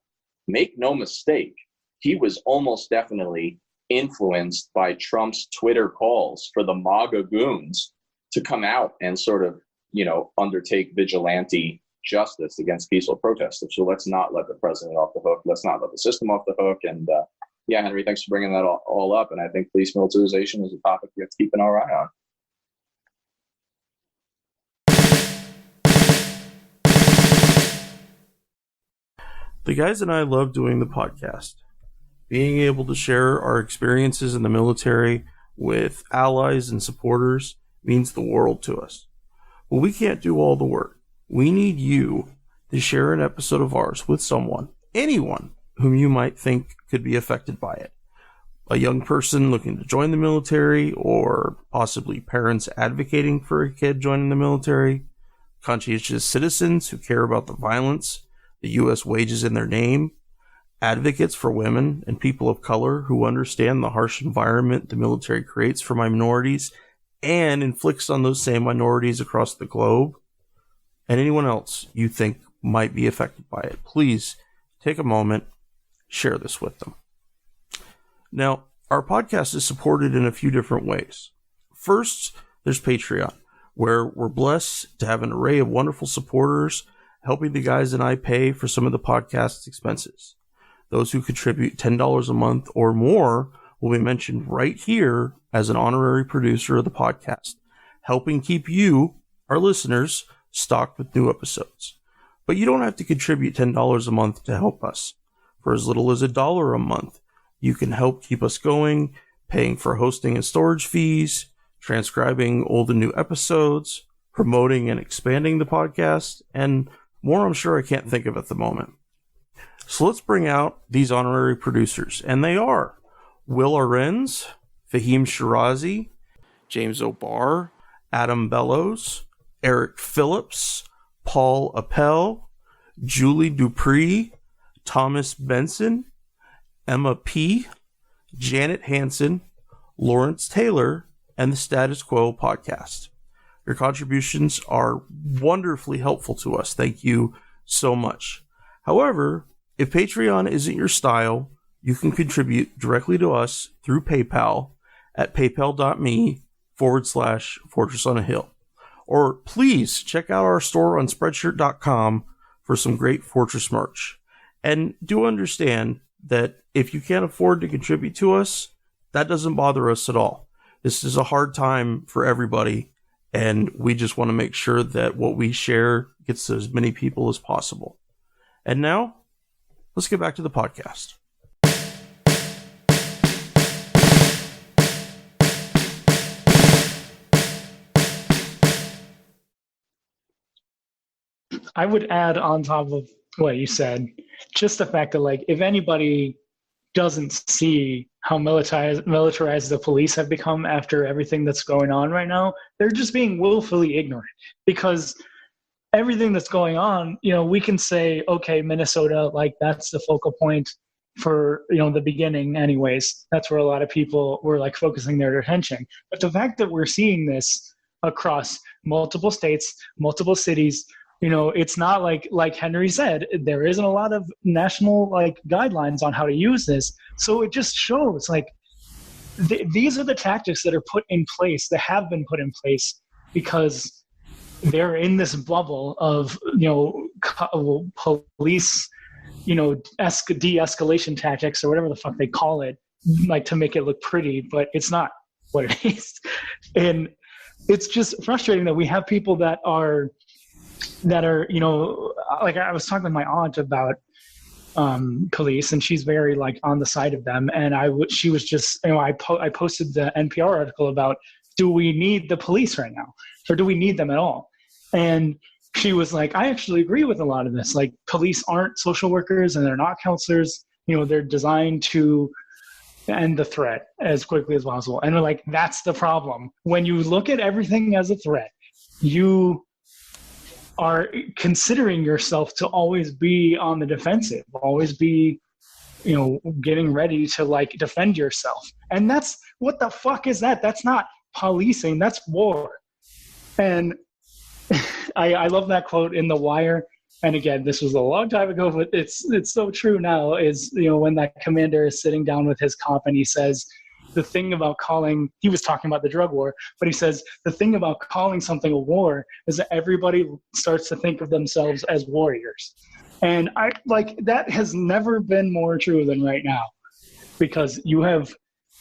make no mistake, he was almost definitely influenced by Trump's Twitter calls for the MAGA goons to come out and sort of, undertake vigilante justice against peaceful protesters. So let's not let the president off the hook. Let's not let the system off the hook. And yeah, Henry, thanks for bringing that all up. And I think police militarization is a topic we have to keep an eye on. The guys and I love doing the podcast. Being able to share our experiences in the military with allies and supporters means the world to us. But we can't do all the work. we need you to share an episode of ours with someone, anyone whom you might think could be affected by it. A young person looking to join the military, or possibly parents advocating for a kid joining the military, conscientious citizens who care about the violence the U.S. wages in their name, advocates for women and people of color who understand the harsh environment the military creates for minorities and inflicts on those same minorities across the globe, and anyone else you think might be affected by it. Please take a moment, share this with them. Now, our podcast is supported in a few different ways. First, there's Patreon, where we're blessed to have an array of wonderful supporters helping the guys and I pay for some of the podcast's expenses. Those who contribute $10 a month or more will be mentioned right here as an honorary producer of the podcast, helping keep you, our listeners, stocked with new episodes. But you don't have to contribute $10 a month to help us. For as little as $1 a month, you can help keep us going, paying for hosting and storage fees, transcribing old and new episodes, promoting and expanding the podcast, and more I'm sure I can't think of at the moment. So let's bring out these honorary producers, and they are Will Arens, Fahim Shirazi, James O'Barr, Adam Bellows, Eric Phillips, Paul Appel, Julie Dupree, Thomas Benson, Emma P., Janet Hansen, Lawrence Taylor, and the Status Quo podcast. Your contributions are wonderfully helpful to us. Thank you so much. However, if Patreon isn't your style, you can contribute directly to us through PayPal at paypal.me/Fortress on a Hill. Or please check out our store on Spreadshirt.com for some great Fortress merch. And do understand that if you can't afford to contribute to us, that doesn't bother us at all. This is a hard time for everybody, and we just want to make sure that what we share gets to as many people as possible. And now, let's get back to the podcast. I would add on top of what you said, just the fact that, like, if anybody doesn't see how militarized the police have become after everything that's going on right now, they're just being willfully ignorant. Because everything that's going on, we can say, okay, Minnesota, like, that's the focal point for, the beginning anyways. That's where a lot of people were, like, focusing their attention. But the fact that we're seeing this across multiple states, multiple cities, it's not like Henry said, there isn't a lot of national guidelines on how to use this. So it just shows these are the tactics that are put in place, that have been put in place because they're in this bubble of, police, de-escalation tactics or whatever the fuck they call it, to make it look pretty, but it's not what it is. And it's just frustrating that we have people that are, I was talking with my aunt about police, and she's very on the side of them. And she was just, I posted the NPR article about, do we need the police right now, or do we need them at all? And she was like, I actually agree with a lot of this. Police aren't social workers and they're not counselors. They're designed to end the threat as quickly as possible. And we're like, that's the problem. When you look at everything as a threat, you are considering yourself to always be on the defensive, always be, getting ready to defend yourself. And that's, what the fuck is that? That's not policing, that's war. And I love that quote in The Wire. And again, this was a long time ago, but it's so true now, is, when that commander is sitting down with his cop and he says, the thing about he was talking about the drug war, but he says, the thing about calling something a war is that everybody starts to think of themselves as warriors. And that has never been more true than right now, because you have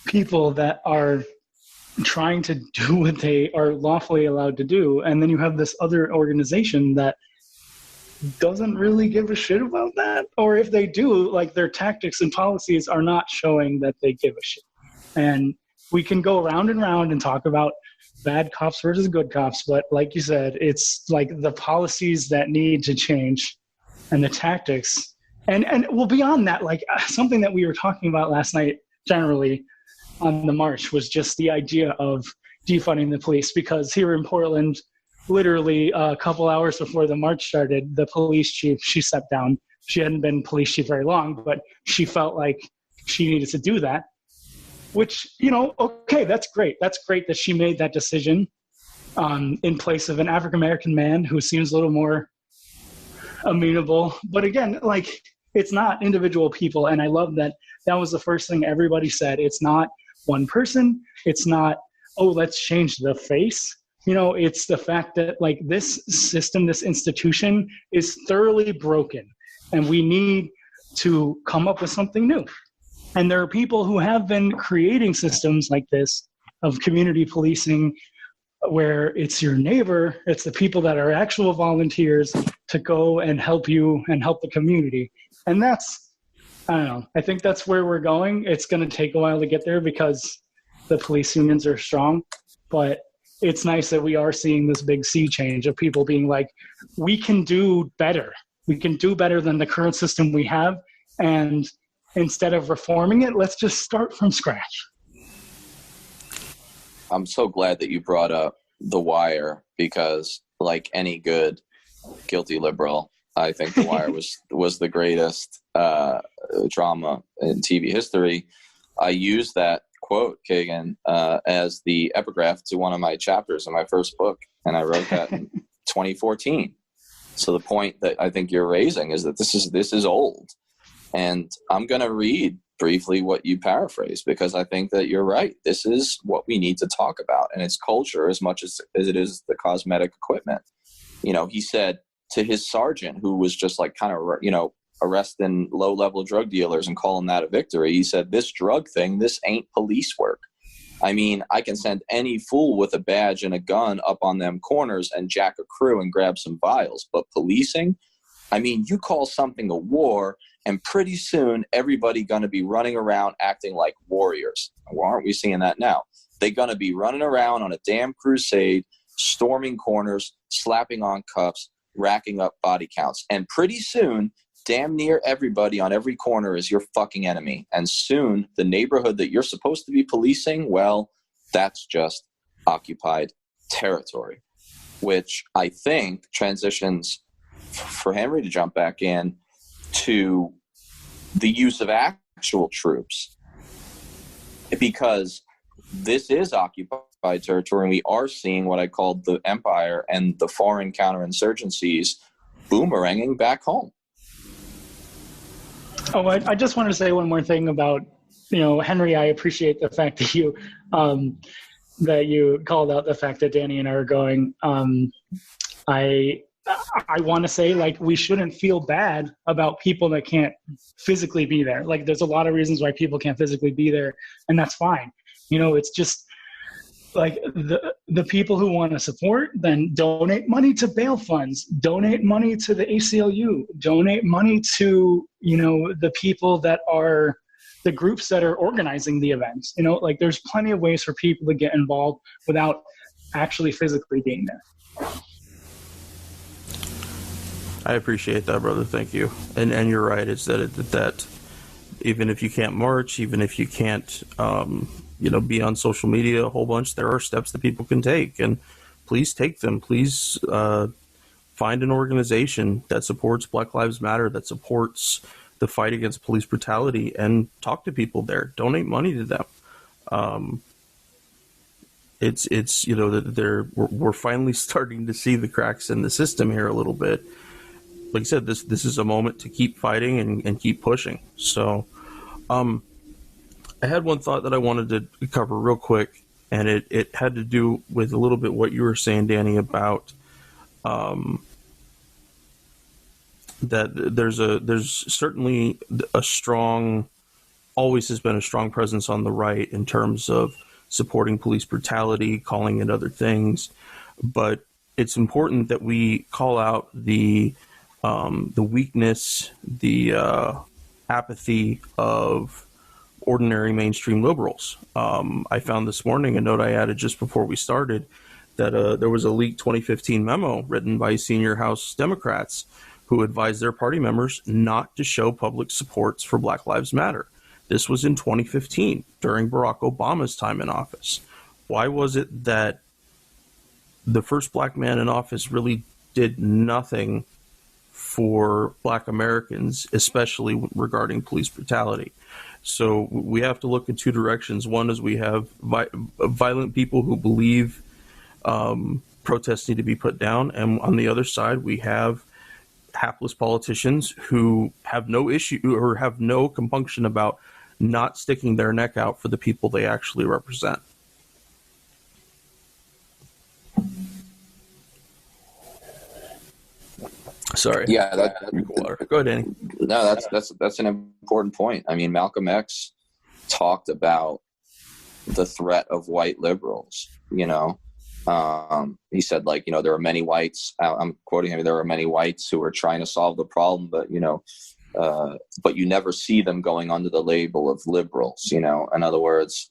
people that are trying to do what they are lawfully allowed to do. And then you have this other organization that doesn't really give a shit about that. Or if they do, their tactics and policies are not showing that they give a shit. And we can go round and round and talk about bad cops versus good cops, but like you said, it's like the policies that need to change and the tactics. And well, beyond that, like something that we were talking about last night generally on the march was just the idea of defunding the police, because here in Portland, literally a couple hours before the march started, the police chief, she stepped down. She hadn't been police chief very long, but she felt like she needed to do that, which, okay, that's great. That's great that she made that decision in place of an African-American man who seems a little more amenable. But again, like, it's not individual people. And I love that that was the first thing everybody said. It's not one person. It's not, oh, let's change the face. It's the fact that, like, this system, this institution is thoroughly broken, and we need to come up with something new. And there are people who have been creating systems like this of community policing, where it's your neighbor, it's the people that are actual volunteers to go and help you and help the community. And that's, I don't know, I think that's where we're going. It's going to take a while to get there because the police unions are strong, but it's nice that we are seeing this big sea change of people being like, we can do better. We can do better than the current system we have. And instead of reforming it, let's just start from scratch. I'm so glad that you brought up The Wire, because like any good guilty liberal, I think The Wire was the greatest drama in TV history. I used that quote, Kagan, as the epigraph to one of my chapters in my first book, and I wrote that in 2014. So the point that I think you're raising is that this is old, and I'm going to read briefly what you paraphrase, because I think that you're right. This is what we need to talk about, and it's culture as much as it is the cosmetic equipment. He said to his sergeant, who was just like kind of, arresting low-level drug dealers and calling that a victory, he said, this drug thing, this ain't police work. I mean, I can send any fool with a badge and a gun up on them corners and jack a crew and grab some vials. But policing, I mean, you call something a war, and pretty soon everybody going to be running around acting like warriors. Well, aren't we seeing that now? They're going to be running around on a damn crusade, storming corners, slapping on cuffs, racking up body counts. And pretty soon, damn near everybody on every corner is your fucking enemy. And soon, the neighborhood that you're supposed to be policing, well, that's just occupied territory, which I think transitions for Henry to jump back in to the use of actual troops, because this is occupied territory, and we are seeing what I called the empire and the foreign counterinsurgencies boomeranging back home. Oh, I just wanted to say one more thing about, Henry. I appreciate the fact that you called out the fact that Danny and I are going. I want to say, like, we shouldn't feel bad about people that can't physically be there. Like, there's a lot of reasons why people can't physically be there, and that's fine. It's just like the people who want to support, then donate money to bail funds, donate money to the ACLU, donate money to, the people that are the groups that are organizing the events. Like, there's plenty of ways for people to get involved without actually physically being there. I appreciate that, brother. Thank you. And you're right. It's that even if you can't march, even if you can't, be on social media a whole bunch, there are steps that people can take, and please take them. Please find an organization that supports Black Lives Matter, that supports the fight against police brutality, and talk to people there. Donate money to them. It's we're finally starting to see the cracks in the system here a little bit. Like I said, this is a moment to keep fighting and keep pushing. So, I had one thought that I wanted to cover real quick, and it had to do with a little bit what you were saying, Danny, about that there's certainly always has been a strong presence on the right in terms of supporting police brutality, calling it other things, but it's important that we call out the weakness, the apathy of ordinary mainstream liberals. I found this morning a note I added just before we started that there was a leaked 2015 memo written by senior House Democrats who advised their party members not to show public supports for Black Lives Matter. This was in 2015, during Barack Obama's time in office. Why was it that the first black man in office really did nothing for Black Americans, especially regarding police brutality? So we have to look in two directions. One is we have violent people who believe protests need to be put down, and on the other side we have hapless politicians who have no issue or have no compunction about not sticking their neck out for the people they actually represent. Sorry. Yeah, go ahead, Danny. No, that's an important point. I mean, Malcolm X talked about the threat of white liberals. He said, like, there are many whites. I'm quoting him. There are many whites who are trying to solve the problem, but you never see them going under the label of liberals. In other words,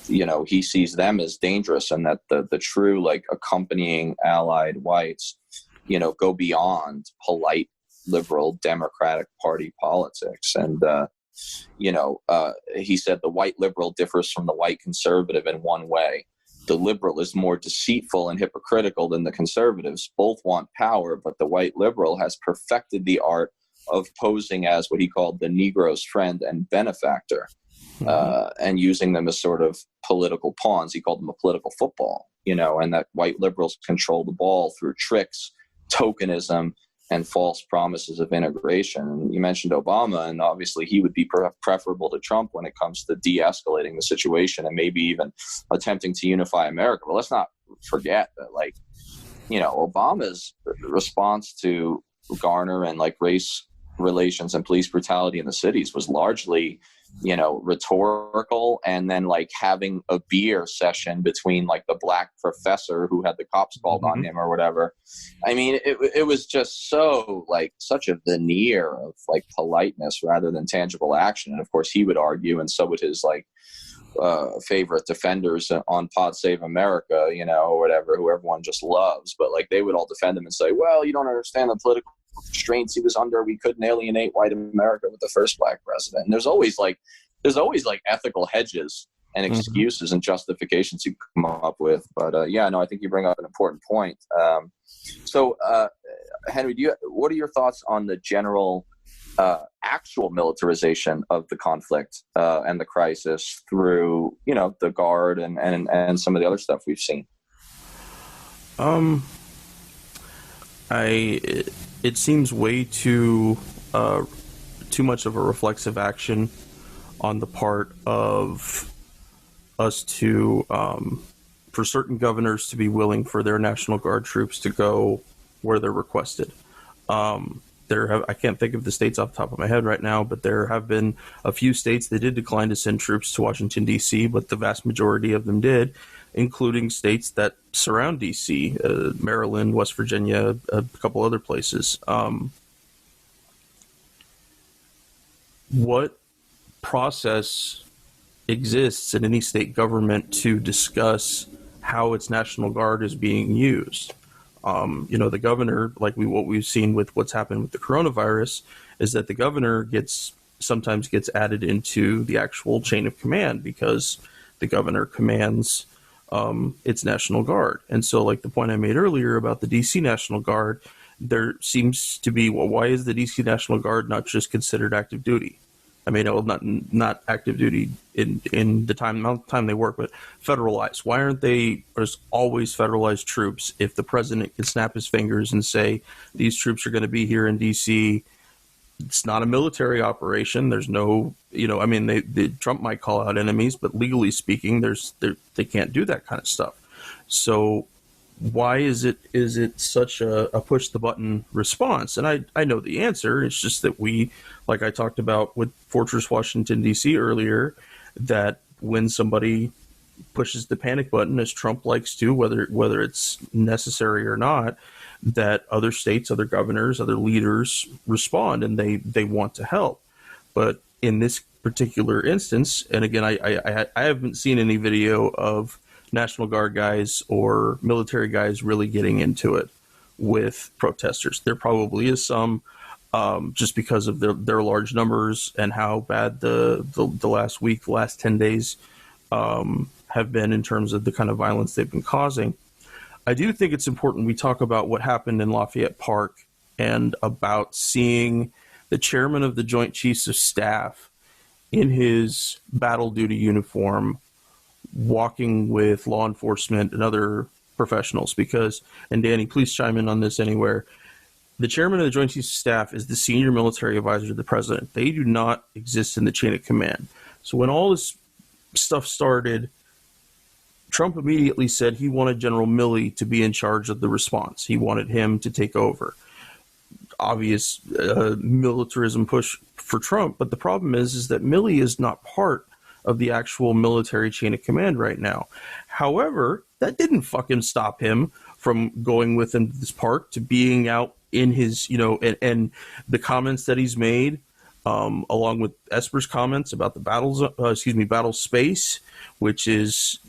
he sees them as dangerous, and that the true, like, accompanying allied whites, go beyond polite liberal Democratic Party politics. And, he said the white liberal differs from the white conservative in one way. The liberal is more deceitful and hypocritical than the conservatives. Both want power, but the white liberal has perfected the art of posing as what he called the Negro's friend and benefactor, and using them as sort of political pawns. He called them a political football, and that white liberals control the ball through tricks, tokenism, and false promises of integration. You mentioned Obama, and obviously he would be preferable to Trump when it comes to de-escalating the situation and maybe even attempting to unify America. But let's not forget that, Obama's response to Garner and, race relations and police brutality in the cities was largely, rhetorical, and then having a beer session between the black professor who had the cops called on him or whatever. I mean, it was just so such a veneer of politeness rather than tangible action. And of course he would argue, and so would his favorite defenders on Pod Save America, or whatever, who everyone just loves. But they would all defend him and say, well, you don't understand the political constraints he was under. We couldn't alienate white America with the first black president. And there's always ethical hedges and excuses and justifications you come up with. But I think you bring up an important point. So Henry, what are your thoughts on the general actual militarization of the conflict and the crisis through the Guard and some of the other stuff we've seen? It seems way too much of a reflexive action on the part of us to for certain governors to be willing for their National Guard troops to go where they're requested. I can't think of the states off the top of my head right now, but there have been a few states that did decline to send troops to Washington, D.C., but the vast majority of them did, including states that surround D.C., Maryland, West Virginia, a couple other places. What process exists in any state government to discuss how its National Guard is being used? The governor, what we've seen with what's happened with the coronavirus, is that the governor sometimes gets added into the actual chain of command because the governor commands its National Guard. And so, the point I made earlier about the DC National Guard, there seems to be, why is the DC National Guard not just considered active duty? I mean, not active duty in the time they work, but federalized. Why aren't they as always federalized troops if the president can snap his fingers and say, these troops are going to be here in DC? It's not a military operation. There's no, Trump might call out enemies, but legally speaking, they can't do that kind of stuff. So why is it such a push the button response? And I know the answer. It's just that we, like I talked about with Fortress Washington, D.C. earlier, that when somebody pushes the panic button, as Trump likes to, whether it's necessary or not, that other states, other governors, other leaders respond, and they want to help. But in this particular instance, and again, I haven't seen any video of National Guard guys or military guys really getting into it with protesters. There probably is some, just because of their large numbers and how bad the last week, the last 10 days have been in terms of the kind of violence they've been causing. I do think it's important we talk about what happened in Lafayette Park and about seeing the chairman of the Joint Chiefs of Staff in his battle duty uniform walking with law enforcement and other professionals. Because, and Danny, please chime in on this anywhere, the chairman of the Joint Chiefs of Staff is the senior military advisor to the president. They do not exist in the chain of command. So when all this stuff started, Trump immediately said he wanted General Milley to be in charge of the response. He wanted him to take over. Obvious militarism push for Trump, but the problem is that Milley is not part of the actual military chain of command right now. However, that didn't fucking stop him from going with him to this park, to being out in his, and the comments that he's made, along with Esper's comments about the battle space, which is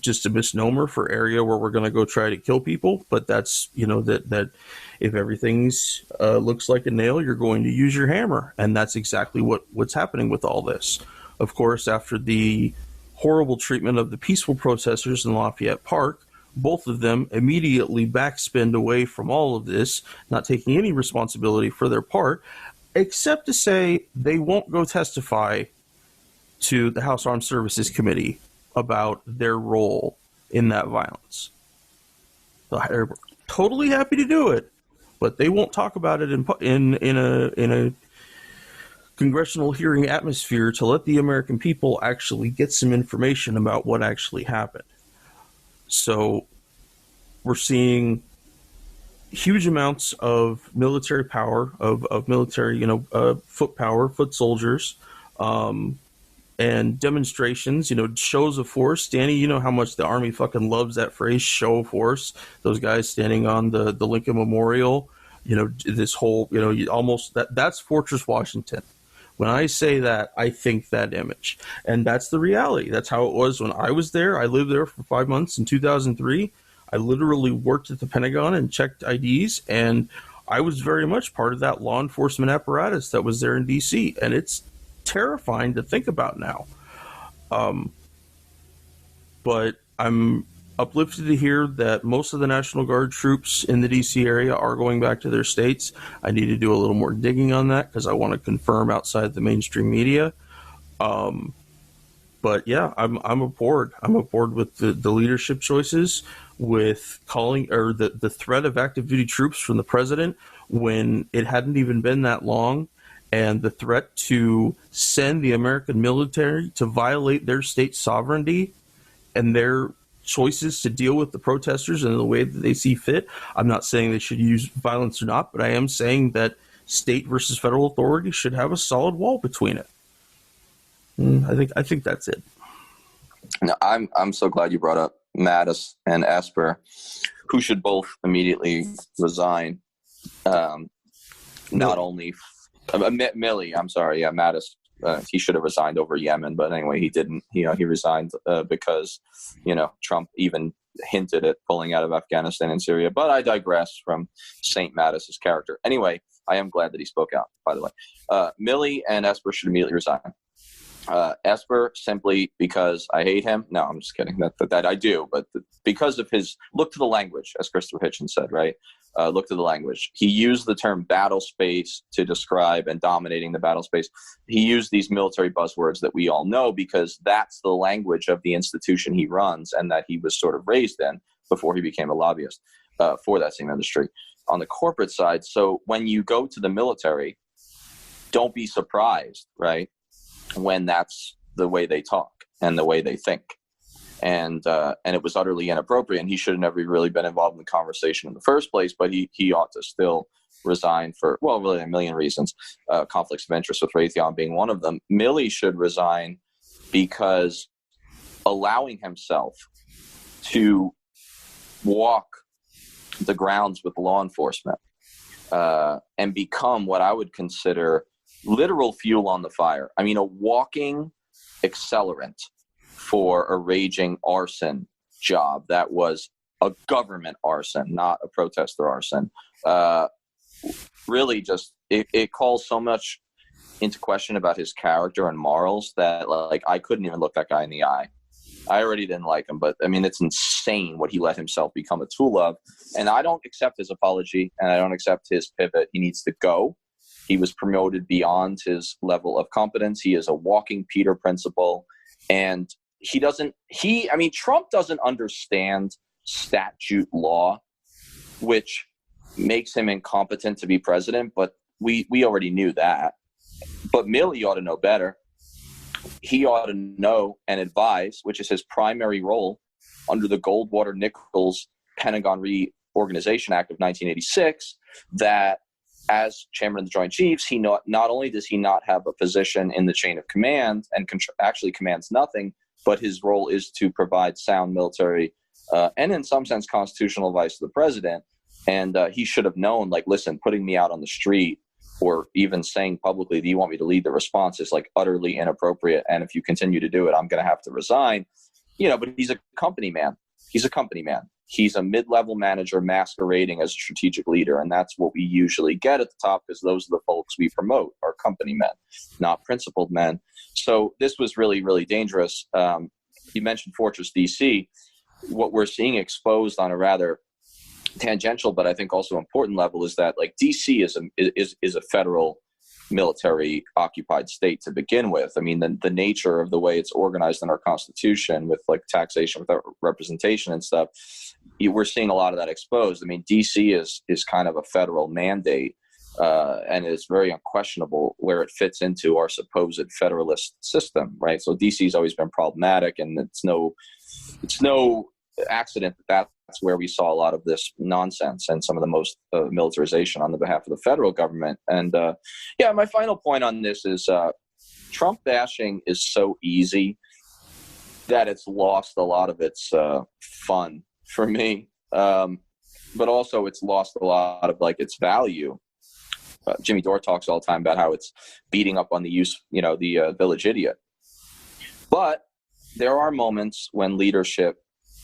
just a misnomer for area where we're going to go try to kill people. But that's, that if everything's looks like a nail, you're going to use your hammer. And that's exactly what's happening with all this. Of course, after the horrible treatment of the peaceful protesters in Lafayette Park, both of them immediately backspinned away from all of this, not taking any responsibility for their part, except to say they won't go testify to the House Armed Services Committee about their role in that violence. They're totally happy to do it, but they won't talk about it in a congressional hearing atmosphere to let the American people actually get some information about what actually happened. So we're seeing huge amounts of military power, of military, foot power, foot soldiers, and demonstrations, shows of force. Danny, you know how much the Army fucking loves that phrase, show of force. Those guys standing on the Lincoln Memorial, this whole, almost that's Fortress Washington. When I say that, I think that image. And that's the reality. That's how it was when I was there. I lived there for 5 months in 2003. I literally worked at the Pentagon and checked IDs, and I was very much part of that law enforcement apparatus that was there in D.C., and it's terrifying to think about now. But I'm uplifted to hear that most of the National Guard troops in the D.C. area are going back to their states. I need to do a little more digging on that because I want to confirm outside the mainstream media. But yeah, I'm aboard. I'm aboard with the leadership choices, with calling or the threat of active duty troops from the president when it hadn't even been that long, and the threat to send the American military to violate their state sovereignty and their choices to deal with the protesters in the way that they see fit. I'm not saying they should use violence or not, but I am saying that state versus federal authority should have a solid wall between it. I think that's it. No, I'm so glad you brought up Mattis and Esper, who should both immediately resign. Not only Milley, I'm sorry, yeah, Mattis. He should have resigned over Yemen, but anyway, he didn't. He resigned because Trump even hinted at pulling out of Afghanistan and Syria. But I digress from St. Mattis's character. Anyway, I am glad that he spoke out. By the way, Milley and Esper should immediately resign. Esper simply because I hate him. No, I'm just kidding. That I do, but because of his look to the language, as Christopher Hitchens said, right? Look to the language. He used the term battle space to describe and dominating the battle space. He used these military buzzwords that we all know because that's the language of the institution he runs and that he was sort of raised in before he became a lobbyist for that same industry on the corporate side. So when you go to the military, don't be surprised, right? When that's the way they talk and the way they think. And it was utterly inappropriate, and he should have never really been involved in the conversation in the first place, but he ought to still resign for, well, really a million reasons, conflicts of interest with Raytheon being one of them. Milley should resign because allowing himself to walk the grounds with law enforcement and become what I would consider literal fuel on the fire. I mean, a walking accelerant for a raging arson job that was a government arson, not a protester arson. Really just, it calls so much into question about his character and morals that, like, I couldn't even look that guy in the eye. I already didn't like him, but I mean, it's insane what he let himself become a tool of. And I don't accept his apology, and I don't accept his pivot. He needs to go. He was promoted beyond his level of competence. He is a walking Peter principle. And Trump doesn't understand statute law, which makes him incompetent to be president. But we already knew that. But Milley ought to know better. He ought to know and advise, which is his primary role under the Goldwater-Nichols Pentagon Reorganization Act of 1986, that as chairman of the Joint Chiefs, he not only does he not have a position in the chain of command and actually commands nothing, but his role is to provide sound military and in some sense constitutional advice to the president. And he should have known, like, listen, putting me out on the street or even saying publicly, do you want me to lead the response, is like utterly inappropriate. And if you continue to do it, I'm going to have to resign. But he's a company man. He's a mid-level manager masquerading as a strategic leader. And that's what we usually get at the top, because those are the folks we promote, are company men, not principled men. So this was really, really dangerous. You mentioned Fortress DC. What we're seeing exposed on a rather tangential, but I think also important level, is that, like, DC is a federal military occupied state to begin with. I mean, the nature of the way it's organized in our Constitution, with like taxation without representation and stuff, we're seeing a lot of that exposed. I mean, DC is kind of a federal mandate, and it's very unquestionable where it fits into our supposed federalist system, right? So DC's always been problematic, and it's no accident that that's where we saw a lot of this nonsense and some of the most militarization on the behalf of the federal government. And my final point on this is Trump bashing is so easy that it's lost a lot of its fun for me, but also it's lost a lot of like its value. Jimmy Dore talks all the time about how it's beating up on the village idiot. But there are moments when leadership,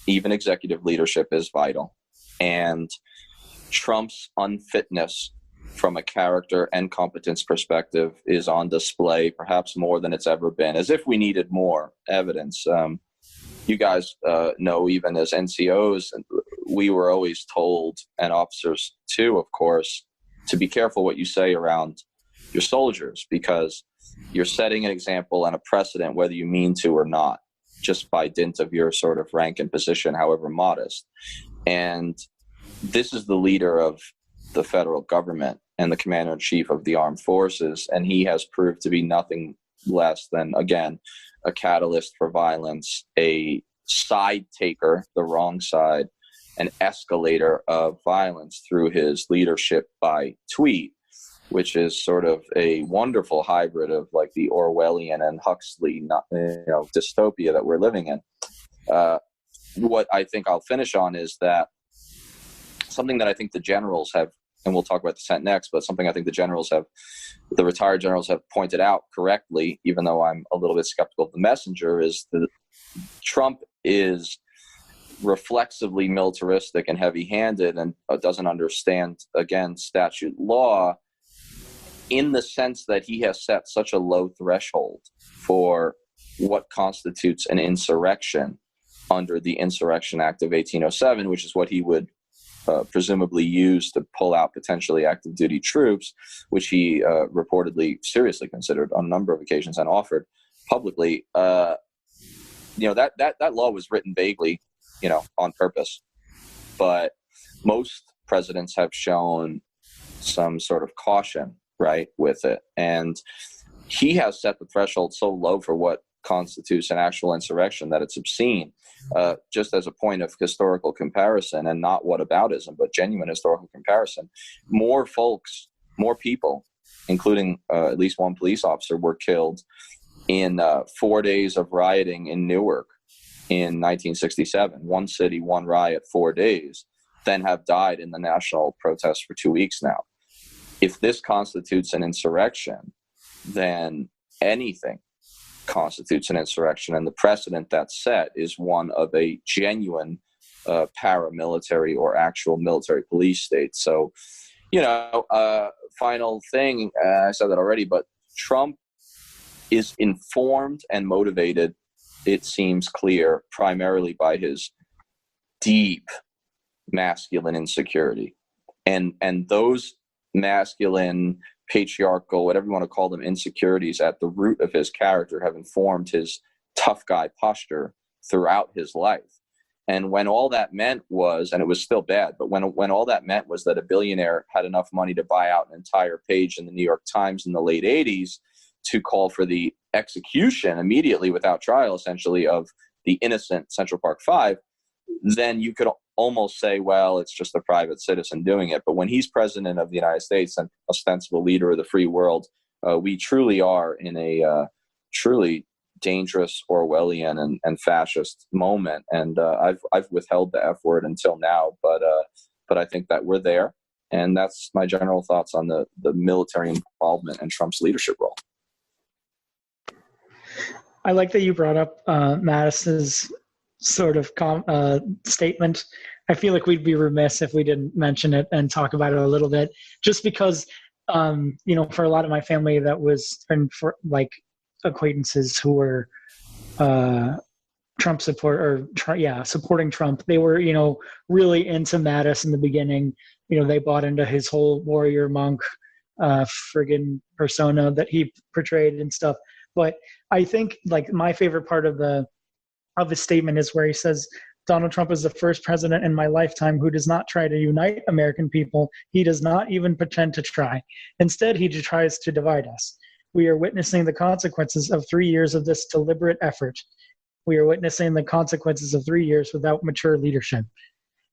even executive leadership, is vital. And Trump's unfitness from a character and competence perspective is on display, perhaps more than it's ever been, as if we needed more evidence. You guys know, even as NCOs, we were always told, and officers too, of course, to be careful what you say around your soldiers, because you're setting an example and a precedent, whether you mean to or not, just by dint of your sort of rank and position, however modest. And this is the leader of the federal government and the commander-in-chief of the armed forces, and he has proved to be nothing less than, again, a catalyst for violence, a side taker, the wrong side, an escalator of violence through his leadership by tweet, which is sort of a wonderful hybrid of like the Orwellian and Huxley dystopia that we're living in. What I think I'll finish on is that something that I think the generals have, and we'll talk about the Senate next, but something I think the retired generals have pointed out correctly, even though I'm a little bit skeptical of the messenger, is that Trump is reflexively militaristic and heavy-handed and doesn't understand, again, statute law, in the sense that he has set such a low threshold for what constitutes an insurrection under the Insurrection Act of 1807, which is what he would presumably use to pull out potentially active duty troops, which he reportedly seriously considered on a number of occasions and offered publicly. That law was written vaguely, on purpose, but most presidents have shown some sort of caution, right, with it. And he has set the threshold so low for what constitutes an actual insurrection that it's obscene. Just as a point of historical comparison, and not whataboutism, but genuine historical comparison, more people, including at least one police officer, were killed in 4 days of rioting in Newark in 1967. One city, one riot, 4 days, than have died in the national protests for 2 weeks now. If this constitutes an insurrection, than anything constitutes an insurrection. And the precedent that's set is one of a genuine paramilitary or actual military police state. So, final thing, I said that already, but Trump is informed and motivated, it seems clear, primarily by his deep masculine insecurity. And those masculine, patriarchal, whatever you want to call them, insecurities at the root of his character have informed his tough guy posture throughout his life. And when all that meant was, and it was still bad, but when all that meant was that a billionaire had enough money to buy out an entire page in the New York Times in the late 80s to call for the execution immediately without trial, essentially, of the innocent Central Park Five, then you could almost say, well, it's just a private citizen doing it. But when he's president of the United States and ostensible leader of the free world, we truly are in a truly dangerous Orwellian and fascist moment. And I've withheld the F word until now, but I think that we're there. And that's my general thoughts on the military involvement and Trump's leadership role. I like that you brought up Mattis's sort of statement. I feel like we'd be remiss if we didn't mention it and talk about it a little bit, just because, for a lot of my family that was, and for like acquaintances who were Trump supporting Trump, they were, really into Mattis in the beginning. They bought into his whole warrior monk friggin' persona that he portrayed and stuff. But I think like my favorite part of his statement is where he says, Donald Trump is the first president in my lifetime who does not try to unite American people. He does not even pretend to try. Instead, he tries to divide us. We are witnessing the consequences of 3 years of this deliberate effort. We are witnessing the consequences of 3 years without mature leadership.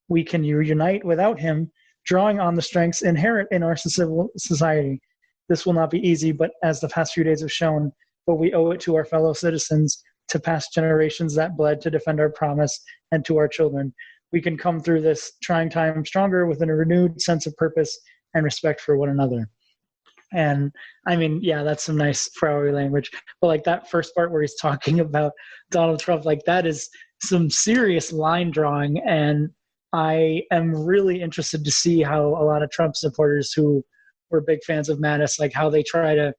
We can reunite without him, drawing on the strengths inherent in our civil society. This will not be easy, but as the past few days have shown, but we owe it to our fellow citizens, to past generations that bled to defend our promise, and to our children. We can come through this trying time stronger with a renewed sense of purpose and respect for one another. And I mean, yeah, that's some nice flowery language. But like that first part where he's talking about Donald Trump, like that is some serious line drawing. And I am really interested to see how a lot of Trump supporters who were big fans of Mattis, like how they try to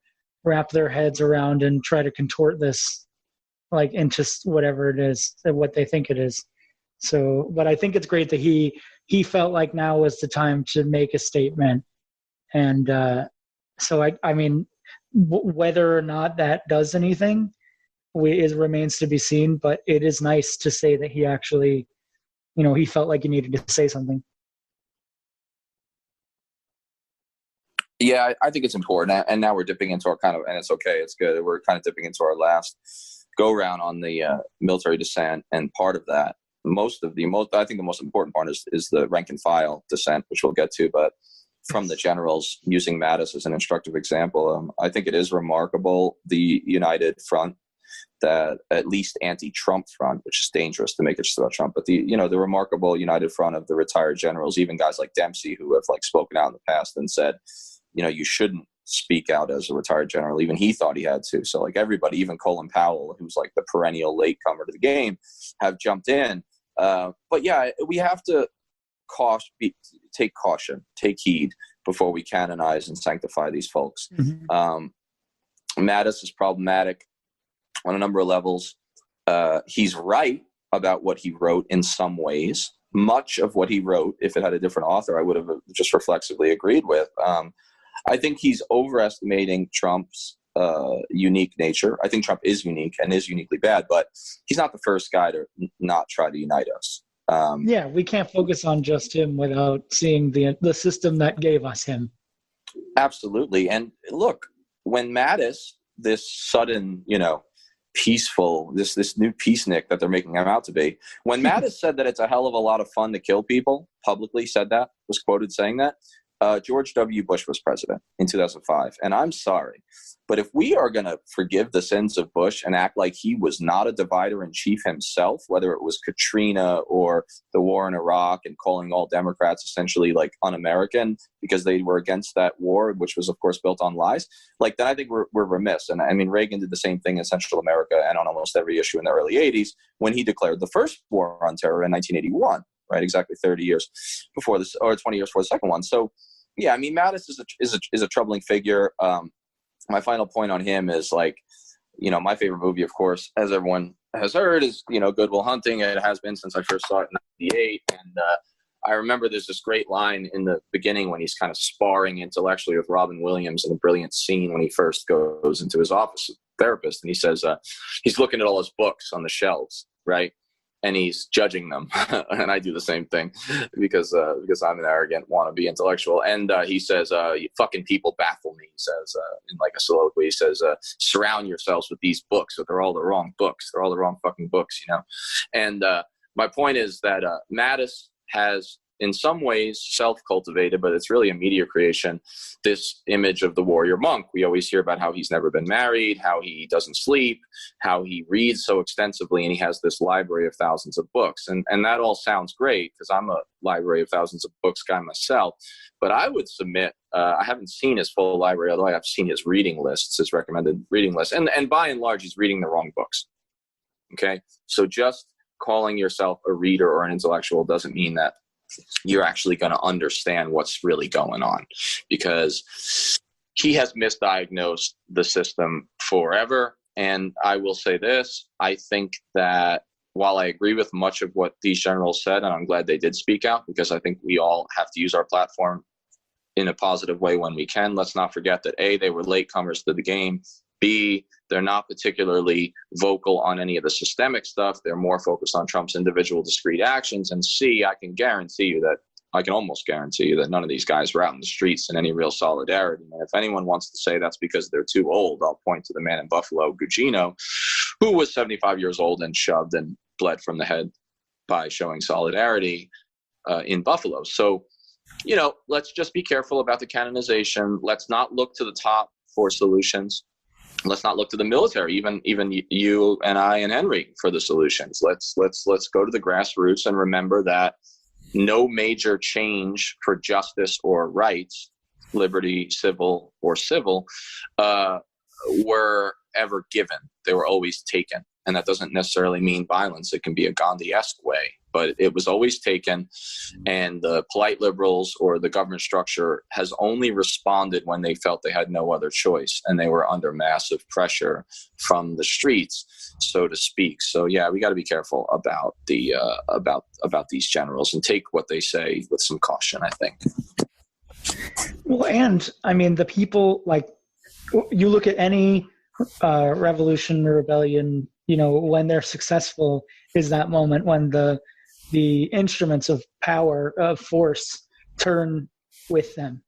wrap their heads around and try to contort this like into whatever it is, what they think it is. So, but I think it's great that he felt like now was the time to make a statement. And so I mean, whether or not that does anything remains to be seen, but it is nice to say that he actually, he felt like he needed to say something. Yeah, I think it's important. And now we're dipping into our and it's okay, it's good. We're kind of dipping into our last go round on the military dissent. And part of that, I think the most important part is the rank and file dissent, which we'll get to. But from the generals, using Mattis as an instructive example, I think it is remarkable, the united front, that at least anti-Trump front, which is dangerous to make it just about Trump, but the remarkable united front of the retired generals, even guys like Dempsey, who have like spoken out in the past and said, you shouldn't speak out as a retired general. Even he thought he had to. So like everybody, even Colin Powell, who's like the perennial latecomer to the game, have jumped in. But yeah, we have to take caution, take heed before we canonize and sanctify these folks. Mm-hmm. Mattis is problematic on a number of levels. He's right about what he wrote in some ways. Much of what he wrote, if it had a different author, I would have just reflexively agreed with. I think he's overestimating Trump's unique nature. I think Trump is unique and is uniquely bad, but he's not the first guy to not try to unite us. Yeah, we can't focus on just him without seeing the system that gave us him. Absolutely. And look, when Mattis, this sudden, peaceful, this new peacenik that they're making him out to be, when Mattis said that it's a hell of a lot of fun to kill people, publicly said that, was quoted saying that, George W. Bush was president in 2005. And I'm sorry, but if we are going to forgive the sins of Bush and act like he was not a divider in chief himself, whether it was Katrina or the war in Iraq and calling all Democrats essentially like un-American because they were against that war, which was, of course, built on lies, like then I think we're remiss. And I mean, Reagan did the same thing in Central America and on almost every issue in the early 80s when he declared the first war on terror in 1981. Right, exactly 30 years before this, or 20 years before the second one. So, yeah, I mean, Mattis is a troubling figure. My final point on him is like, you know, my favorite movie, of course, as everyone has heard, is Good Will Hunting. It has been since I first saw it in '98, and I remember there's this great line in the beginning when he's kind of sparring intellectually with Robin Williams in a brilliant scene when he first goes into his office, therapist, and he says he's looking at all his books on the shelves, right? And he's judging them. And I do the same thing because I'm an arrogant wannabe intellectual. And he says, you fucking people baffle me. He says, in like a soliloquy, he says, surround yourselves with these books, but they're all the wrong books. They're all the wrong fucking books, you know? And my point is that Mattis has in some ways self-cultivated, but it's really a media creation, this image of the warrior monk. We always hear about how he's never been married, how he doesn't sleep, how he reads so extensively, and he has this library of thousands of books. And that all sounds great because I'm a library of thousands of books guy myself. But I would submit, I haven't seen his full library, although I've seen his reading lists, his recommended reading lists. And by and large, he's reading the wrong books. Okay? So just calling yourself a reader or an intellectual doesn't mean that you're actually going to understand what's really going on, because he has misdiagnosed the system forever. And I will say this, I think that while I agree with much of what these generals said, and I'm glad they did speak out, because I think we all have to use our platform in a positive way when we can. Let's not forget that A, they were latecomers to the game. B, they're not particularly vocal on any of the systemic stuff. They're more focused on Trump's individual discrete actions. And C, I can almost guarantee you that none of these guys were out in the streets in any real solidarity. And if anyone wants to say that's because they're too old, I'll point to the man in Buffalo, Gugino, who was 75 years old and shoved and bled from the head by showing solidarity in Buffalo. So, let's just be careful about the canonization. Let's not look to the top for solutions. Let's not look to the military, even you and I and Henry, for the solutions. Let's go to the grassroots and remember that no major change for justice or rights, liberty, civil, were ever given. They were always taken. And that doesn't necessarily mean violence. It can be a Gandhi-esque way, but it was always taken. And the polite liberals or the government structure has only responded when they felt they had no other choice, and they were under massive pressure from the streets, so to speak. So yeah, we got to be careful about the about these generals and take what they say with some caution, I think. Well, and I mean, the people, like, you look at any revolution or rebellion, when they're successful is that moment when the instruments of power, of force, turn with them.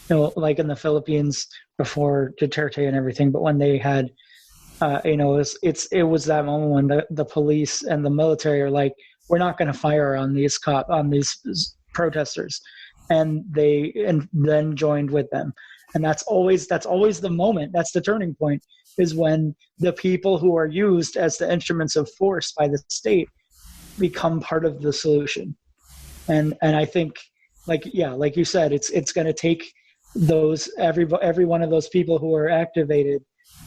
Like in the Philippines before Duterte and everything, but when they had, it was that moment when the police and the military are like, we're not going to fire on these protesters, and then joined with them. And that's always the moment. That's the turning point, is when the people who are used as the instruments of force by the state become part of the solution. And I think, like you said, it's going to take every one of those people who are activated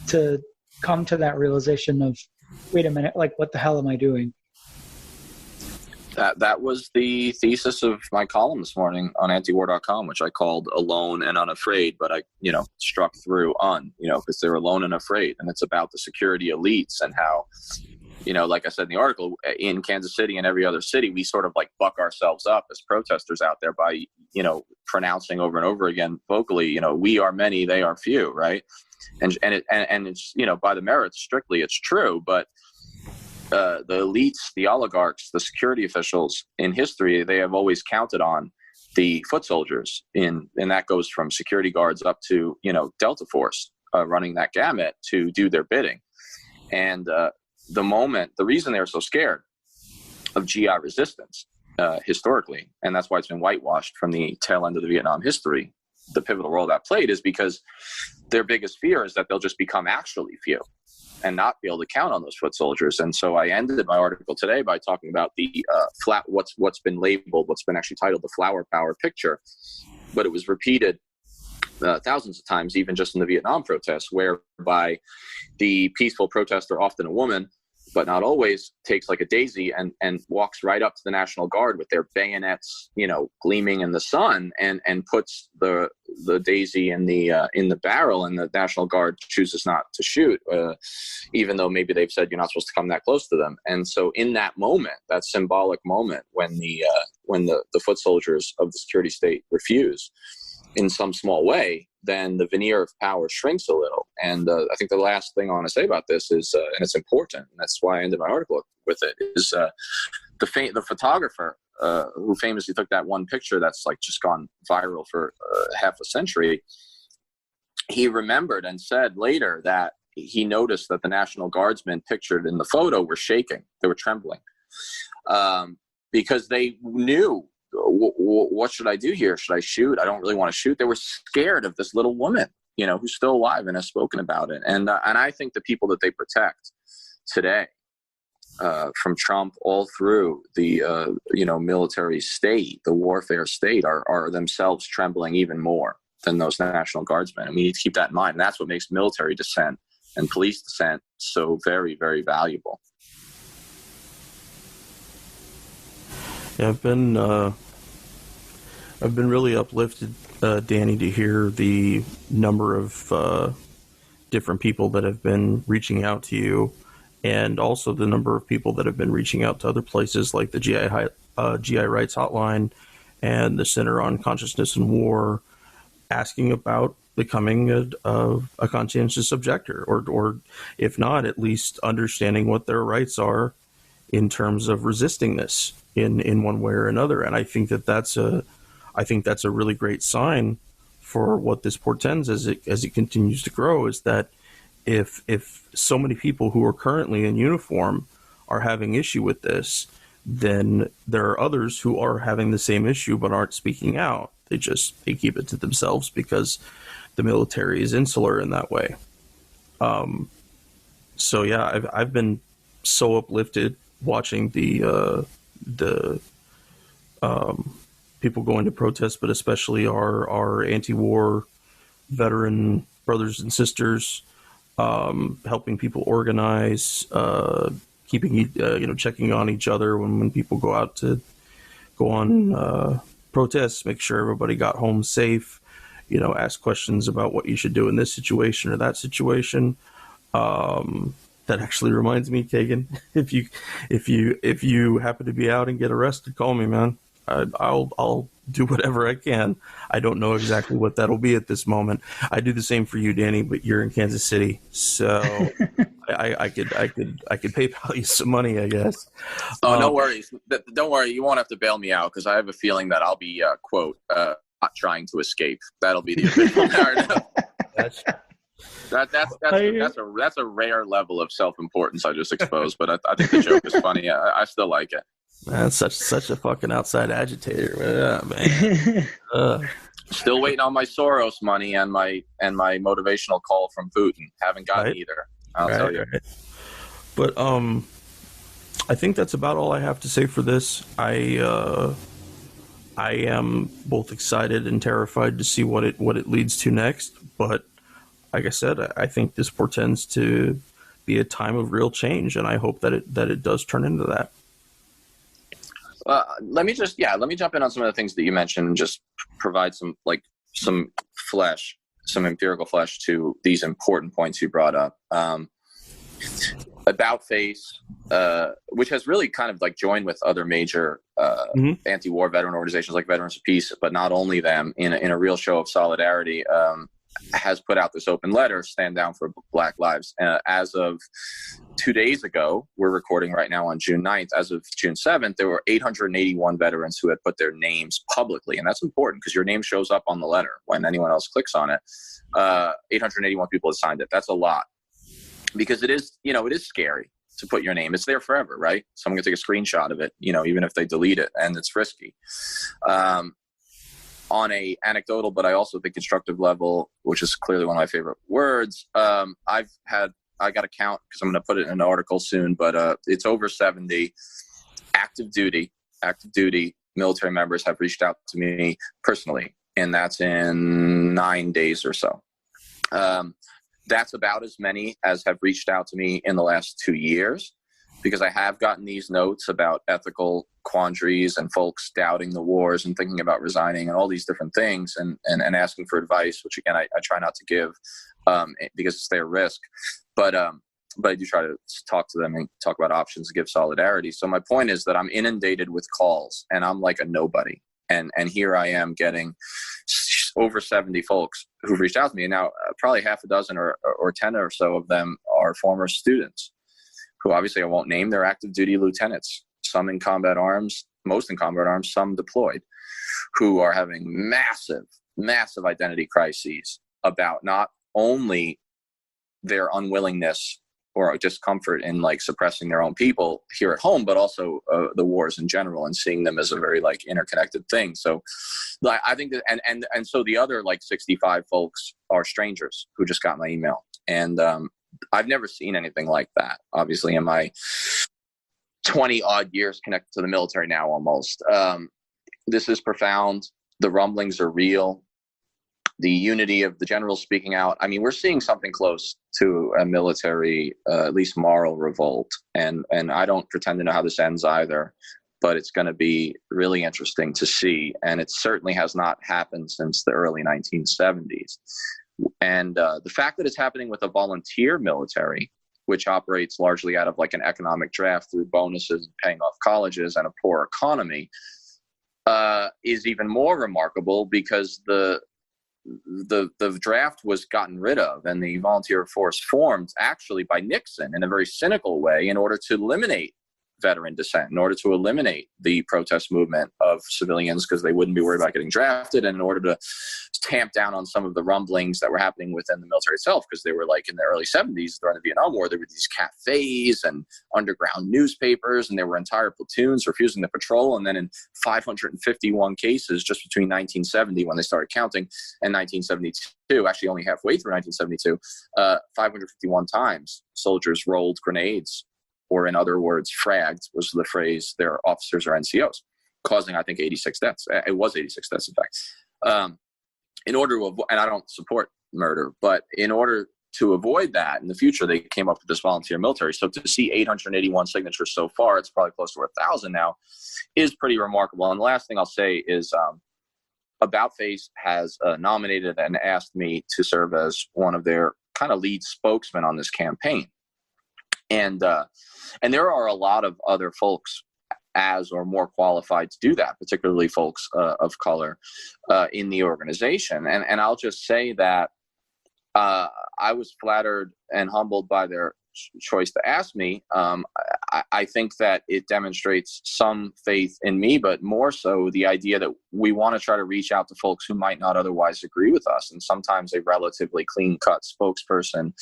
to come to that realization of, wait a minute, like, what the hell am I doing? That was the thesis of my column this morning on antiwar.com, which I called Alone and Unafraid, but I, struck through because they're alone and afraid. And it's about the security elites and how, like I said in the article, in Kansas City and every other city, we sort of like buck ourselves up as protesters out there by, pronouncing over and over again vocally, we are many, they are few, right? And it's, by the merits strictly, it's true, but the elites, the oligarchs, the security officials in history, they have always counted on the foot soldiers, and that goes from security guards up to, Delta Force, running that gamut to do their bidding. And the reason they're so scared of GI resistance historically, and that's why it's been whitewashed from the tail end of the Vietnam history. The pivotal role that played is because their biggest fear is that they'll just become actually few and not be able to count on those foot soldiers. And so I ended my article today by talking about the what's been labeled, what's been actually titled the flower power picture, but it was repeated thousands of times, even just in the Vietnam protests, whereby the peaceful protester, often a woman, but not always, takes like a daisy and walks right up to the National Guard with their bayonets, gleaming in the sun, and puts the daisy in the barrel, and the National Guard chooses not to shoot, even though maybe they've said you're not supposed to come that close to them. And so in that moment, that symbolic moment when the foot soldiers of the security state refuse in some small way, then the veneer of power shrinks a little. And I think the last thing I want to say about this is, and it's important, and that's why I ended my article with it, is the photographer who famously took that one picture that's like just gone viral for half a century. He remembered and said later that he noticed that the National Guardsmen pictured in the photo were shaking. They were trembling because they knew, what should I do here? Should I shoot? I don't really want to shoot. They were scared of this little woman, who's still alive and has spoken about it. And I think the people that they protect today, from Trump all through the, military state, the warfare state, are themselves trembling even more than those National Guardsmen. And we need to keep that in mind. And that's what makes military dissent and police dissent so very, very valuable. Yeah, I've been really uplifted, Danny, to hear the number of different people that have been reaching out to you, and also the number of people that have been reaching out to other places like the GI Rights Hotline and the Center on Consciousness and War, asking about becoming a conscientious objector, or if not, at least understanding what their rights are in terms of resisting this in one way or another. And I think that's a really great sign for what this portends as it continues to grow, is that if so many people who are currently in uniform are having issue with this, then there are others who are having the same issue but aren't speaking out. They keep it to themselves because the military is insular in that way. So yeah, I've been so uplifted watching the people going to protest, but especially our anti-war veteran brothers and sisters, helping people organize, keeping checking on each other when people go on protests, make sure everybody got home safe, ask questions about what you should do in this situation or that situation. That actually reminds me, Kagan, if you happen to be out and get arrested, call me, man. I'll do whatever I can. I don't know exactly what that'll be at this moment. I do the same for you, Danny, but you're in Kansas City, so I could PayPal you some money, I guess. Oh, no worries. Don't worry. You won't have to bail me out, because I have a feeling that I'll be quote not trying to escape. That'll be the official narrative. That's a rare level of self-importance I just exposed, but I think the joke is funny. I still like it. Man, such a fucking outside agitator. Yeah, man. Still waiting on my Soros money and my motivational call from Putin. Haven't gotten either. I'll tell you. Right. But I think that's about all I have to say for this. I am both excited and terrified to see what it leads to next. But like I said, I think this portends to be a time of real change, and I hope that it does turn into that. Let me jump in on some of the things that you mentioned and just provide some empirical flesh to these important points you brought up. About Face, which has really kind of like joined with other major anti-war veteran organizations like Veterans of Peace, but not only them, in a real show of solidarity, has put out this open letter, Stand Down for Black Lives. As of 2 days ago, we're recording right now on June 9th, as of June 7th, there were 881 veterans who had put their names publicly. And that's important because your name shows up on the letter when anyone else clicks on it. 881 people have signed it. That's a lot, because it is scary. to put your name. It's there forever, right? Someone can take a screenshot of it, even if they delete it, and it's risky. On a anecdotal, but I also think constructive level, which is clearly one of my favorite words, I got to count because I'm going to put it in an article soon, but it's over 70 active duty military members have reached out to me personally, and that's in 9 days or so. That's about as many as have reached out to me in the last 2 years, because I have gotten these notes about ethical quandaries and folks doubting the wars and thinking about resigning and all these different things, and asking for advice, which again, I try not to give because it's their risk. But I do try to talk to them and talk about options and give solidarity. So my point is that I'm inundated with calls, and I'm like a nobody. And here I am getting over 70 folks who've reached out to me. And now probably half a dozen or 10 or so of them are former students who obviously I won't name. They're active duty lieutenants, some in combat arms, most in combat arms, some deployed, who are having massive identity crises about not only their unwillingness or discomfort in like suppressing their own people here at home, but also the wars in general, and seeing them as a very like interconnected thing. So I think that, and so the other like 65 folks are strangers who just got my email. And I've never seen anything like that, obviously, in my 20 odd years connected to the military now almost. This is profound. The rumblings are real. The unity of the generals speaking out. I mean, we're seeing something close to a military, at least moral revolt. And I don't pretend to know how this ends either, but it's going to be really interesting to see. And it certainly has not happened since the early 1970s. And the fact that it's happening with a volunteer military, which operates largely out of like an economic draft through bonuses, paying off colleges, and a poor economy, is even more remarkable, because the draft was gotten rid of and the volunteer force formed actually by Nixon in a very cynical way in order to eliminate veteran dissent, in order to eliminate the protest movement of civilians because they wouldn't be worried about getting drafted, and in order to tamp down on some of the rumblings that were happening within the military itself, because they were like in the early 70s during the Vietnam War, there were these cafes and underground newspapers, and there were entire platoons refusing to patrol. And then in 551 cases just between 1970, when they started counting, and 1972, actually only halfway through 1972, 551 times soldiers rolled grenades, or in other words, fragged was the phrase, their officers or NCOs, causing, I think, 86 deaths. It was 86 deaths, in fact. In order to avoid, and I don't support murder, but in order to avoid that in the future, they came up with this volunteer military. So to see 881 signatures so far, it's probably close to 1,000 now, is pretty remarkable. And the last thing I'll say is About Face has nominated and asked me to serve as one of their kind of lead spokesmen on this campaign. And there are a lot of other folks as or more qualified to do that, particularly folks of color in the organization. And I'll just say that I was flattered and humbled by their choice to ask me. I think that it demonstrates some faith in me, but more so the idea that we want to try to reach out to folks who might not otherwise agree with us. And sometimes a relatively clean-cut spokesperson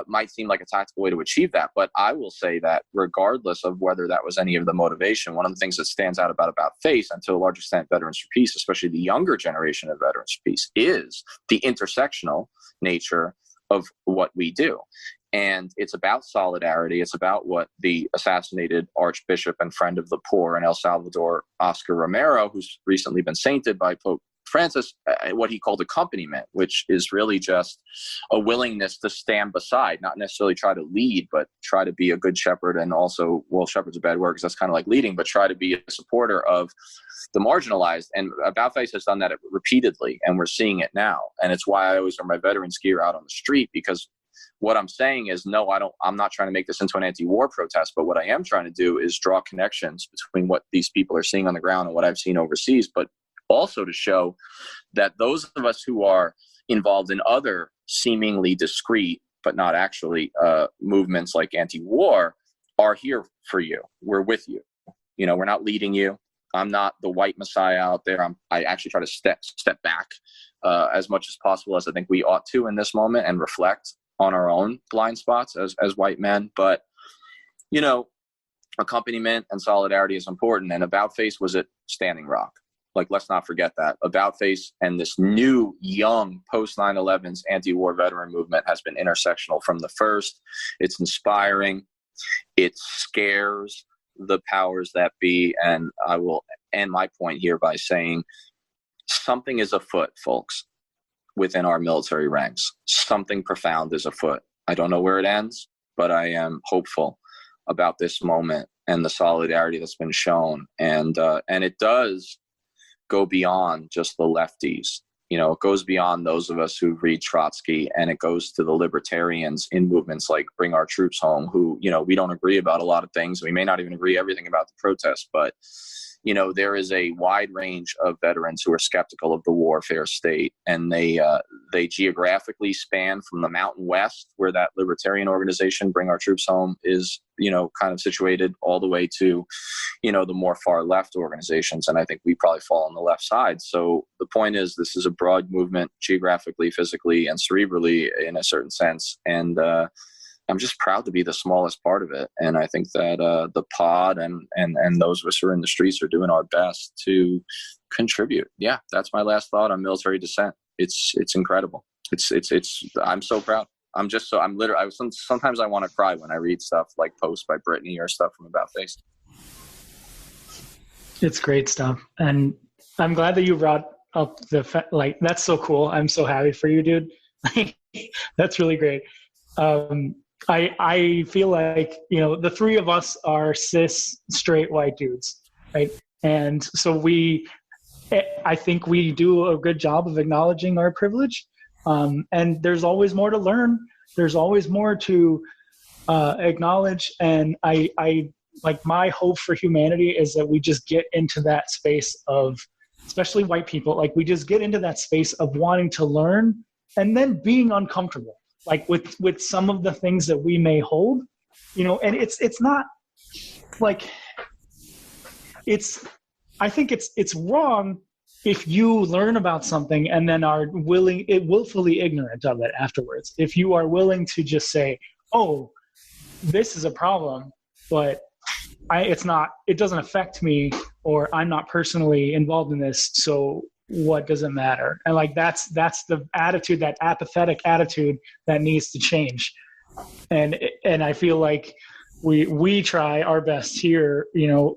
might seem like a tactical way to achieve that. But I will say that regardless of whether that was any of the motivation, one of the things that stands out about Face, and to a large extent Veterans for Peace, especially the younger generation of Veterans for Peace, is the intersectional nature of what we do. And it's about solidarity. It's about what the assassinated Archbishop and friend of the poor in El Salvador, Oscar Romero, who's recently been sainted by Pope Francis, what he called accompaniment, which is really just a willingness to stand beside, not necessarily try to lead, but try to be a good shepherd. And also, well, shepherd's a bad word because that's kind of like leading, but try to be a supporter of the marginalized. And About Face has done that repeatedly, and we're seeing it now. And it's why I always wear my veterans gear out on the street, because what I'm saying is, no, I'm not trying to make this into an anti-war protest, but what I am trying to do is draw connections between what these people are seeing on the ground and what I've seen overseas, but also to show that those of us who are involved in other seemingly discreet, but not actually movements like anti-war are here for you. We're with you. You know, we're not leading you. I'm not the white messiah out there. I actually try to step back as much as possible, as I think we ought to in this moment, and reflect on our own blind spots as white men. But accompaniment and solidarity is important. And About Face was at Standing Rock. Like, let's not forget that. About Face and this new, young, post 9/11's anti-war veteran movement has been intersectional from the first. It's inspiring. It scares the powers that be. And I will end my point here by saying something is afoot, folks, within our military ranks. Something profound is afoot. I don't know where it ends, but I am hopeful about this moment and the solidarity that's been shown. And it does go beyond just the lefties. It goes beyond those of us who read Trotsky, and it goes to the libertarians in movements like Bring Our Troops Home, who, we don't agree about a lot of things. We may not even agree everything about the protests, but there is a wide range of veterans who are skeptical of the warfare state, and they geographically span from the Mountain West, where that libertarian organization, Bring Our Troops Home, is, kind of situated, all the way to, the more far left organizations. And I think we probably fall on the left side. So the point is, this is a broad movement, geographically, physically, and cerebrally in a certain sense. And, I'm just proud to be the smallest part of it. And I think that the pod and those of us who are in the streets are doing our best to contribute. Yeah, that's my last thought on military dissent. It's incredible. I'm so proud. Sometimes I want to cry when I read stuff like posts by Brittany or stuff from About Face. It's great stuff. And I'm glad that you brought up that's so cool. I'm so happy for you, dude. That's really great. I feel like, the three of us are cis, straight, white dudes, right? And so I think we do a good job of acknowledging our privilege. And there's always more to learn. There's always more to acknowledge. And I like, my hope for humanity is that we just get into that space of, especially white people, like, we just get into that space of wanting to learn and then being uncomfortable. Like with some of the things that we may hold, and it's not like I think it's wrong if you learn about something and then are willfully ignorant of it afterwards. If you are willing to just say, oh, this is a problem, but it doesn't affect me, or I'm not personally involved in this, so what does it matter? And like, that's the attitude, that apathetic attitude that needs to change. And I feel like we try our best here,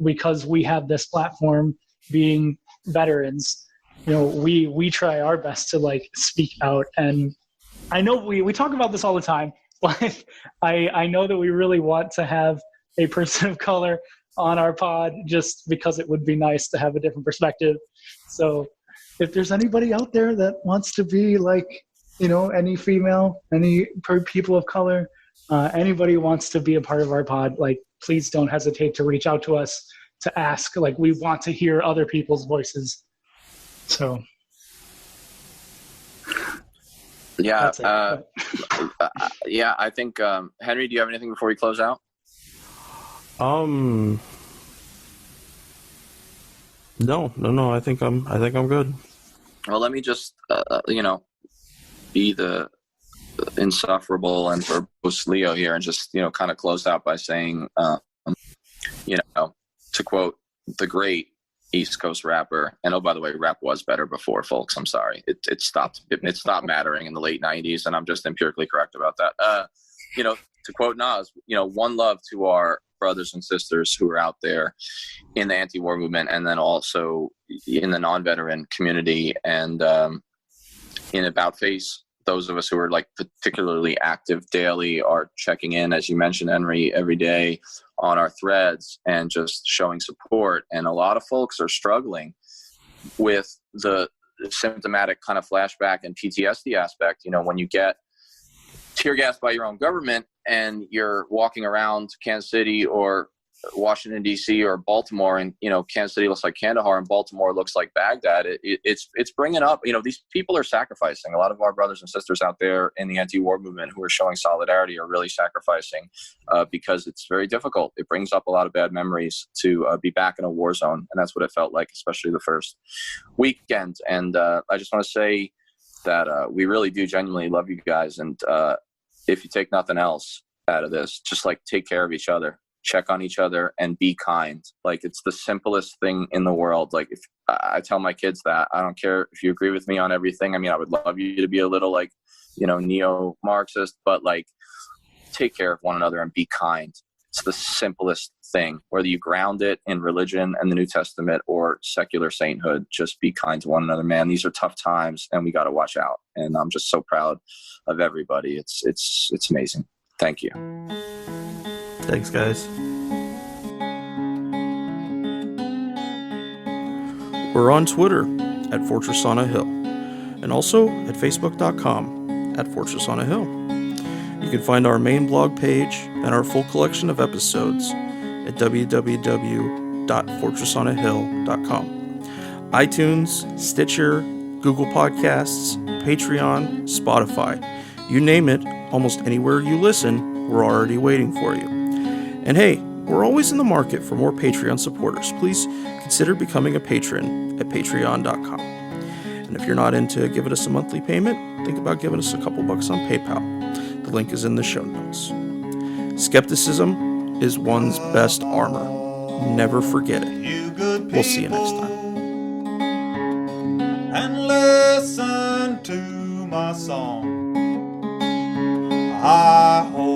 because we have this platform, being veterans, we try our best to like speak out. And I know we talk about this all the time, but I know that we really want to have a person of color on our pod, just because it would be nice to have a different perspective. So if there's anybody out there that wants to be like, any female, any people of color, anybody wants to be a part of our pod, like, please don't hesitate to reach out to us to ask. Like, we want to hear other people's voices. So. Yeah. I think, Henry, do you have anything before we close out? No. I think I'm good. Well, let me just, be the insufferable and verbose Leo here, and just, kind of close out by saying, to quote the great East Coast rapper, and oh, by the way, rap was better before, folks. I'm sorry. It stopped mattering in the late 90s, and I'm just empirically correct about that. To quote Nas, one love to our brothers and sisters who are out there in the anti-war movement, and then also in the non-veteran community, and in About Face, those of us who are like particularly active daily are checking in, as you mentioned, Henry, every day on our threads and just showing support. And a lot of folks are struggling with the symptomatic kind of flashback and PTSD aspect. When you get tear gassed by your own government and you're walking around Kansas City or Washington, D.C. or Baltimore, and Kansas City looks like Kandahar and Baltimore looks like Baghdad, it's bringing up, these people are sacrificing. A lot of our brothers and sisters out there in the anti-war movement who are showing solidarity are really sacrificing because it's very difficult. It brings up a lot of bad memories to be back in a war zone, and that's what it felt like, especially the first weekend. And I just want to say that we really do genuinely love you guys, and if you take nothing else out of this, just like take care of each other. check on each other, and be kind. Like, it's the simplest thing in the world. Like, if I tell my kids that, I don't care if you agree with me on everything. I mean, I would love you to be a little, like, neo-Marxist, but, like, take care of one another and be kind. It's the simplest thing, whether you ground it in religion and the New Testament or secular sainthood. Just be kind to one another, man. These are tough times and we got to watch out. And I'm just so proud of everybody. It's amazing. Thank you. Thanks, guys. We're on Twitter at Fortress on a Hill, and also at Facebook.com at Fortress on a Hill. You can find our main blog page and our full collection of episodes at www.fortressonahill.com. iTunes, Stitcher, Google Podcasts, Patreon, Spotify. You name it, almost anywhere you listen, we're already waiting for you. And hey, we're always in the market for more Patreon supporters. Please consider becoming a patron at patreon.com. And if you're not into giving us a monthly payment, think about giving us a couple bucks on PayPal. The link is in the show notes. Skepticism is one's best armor. Never forget it. We'll see you next time. And listen to my song. I hope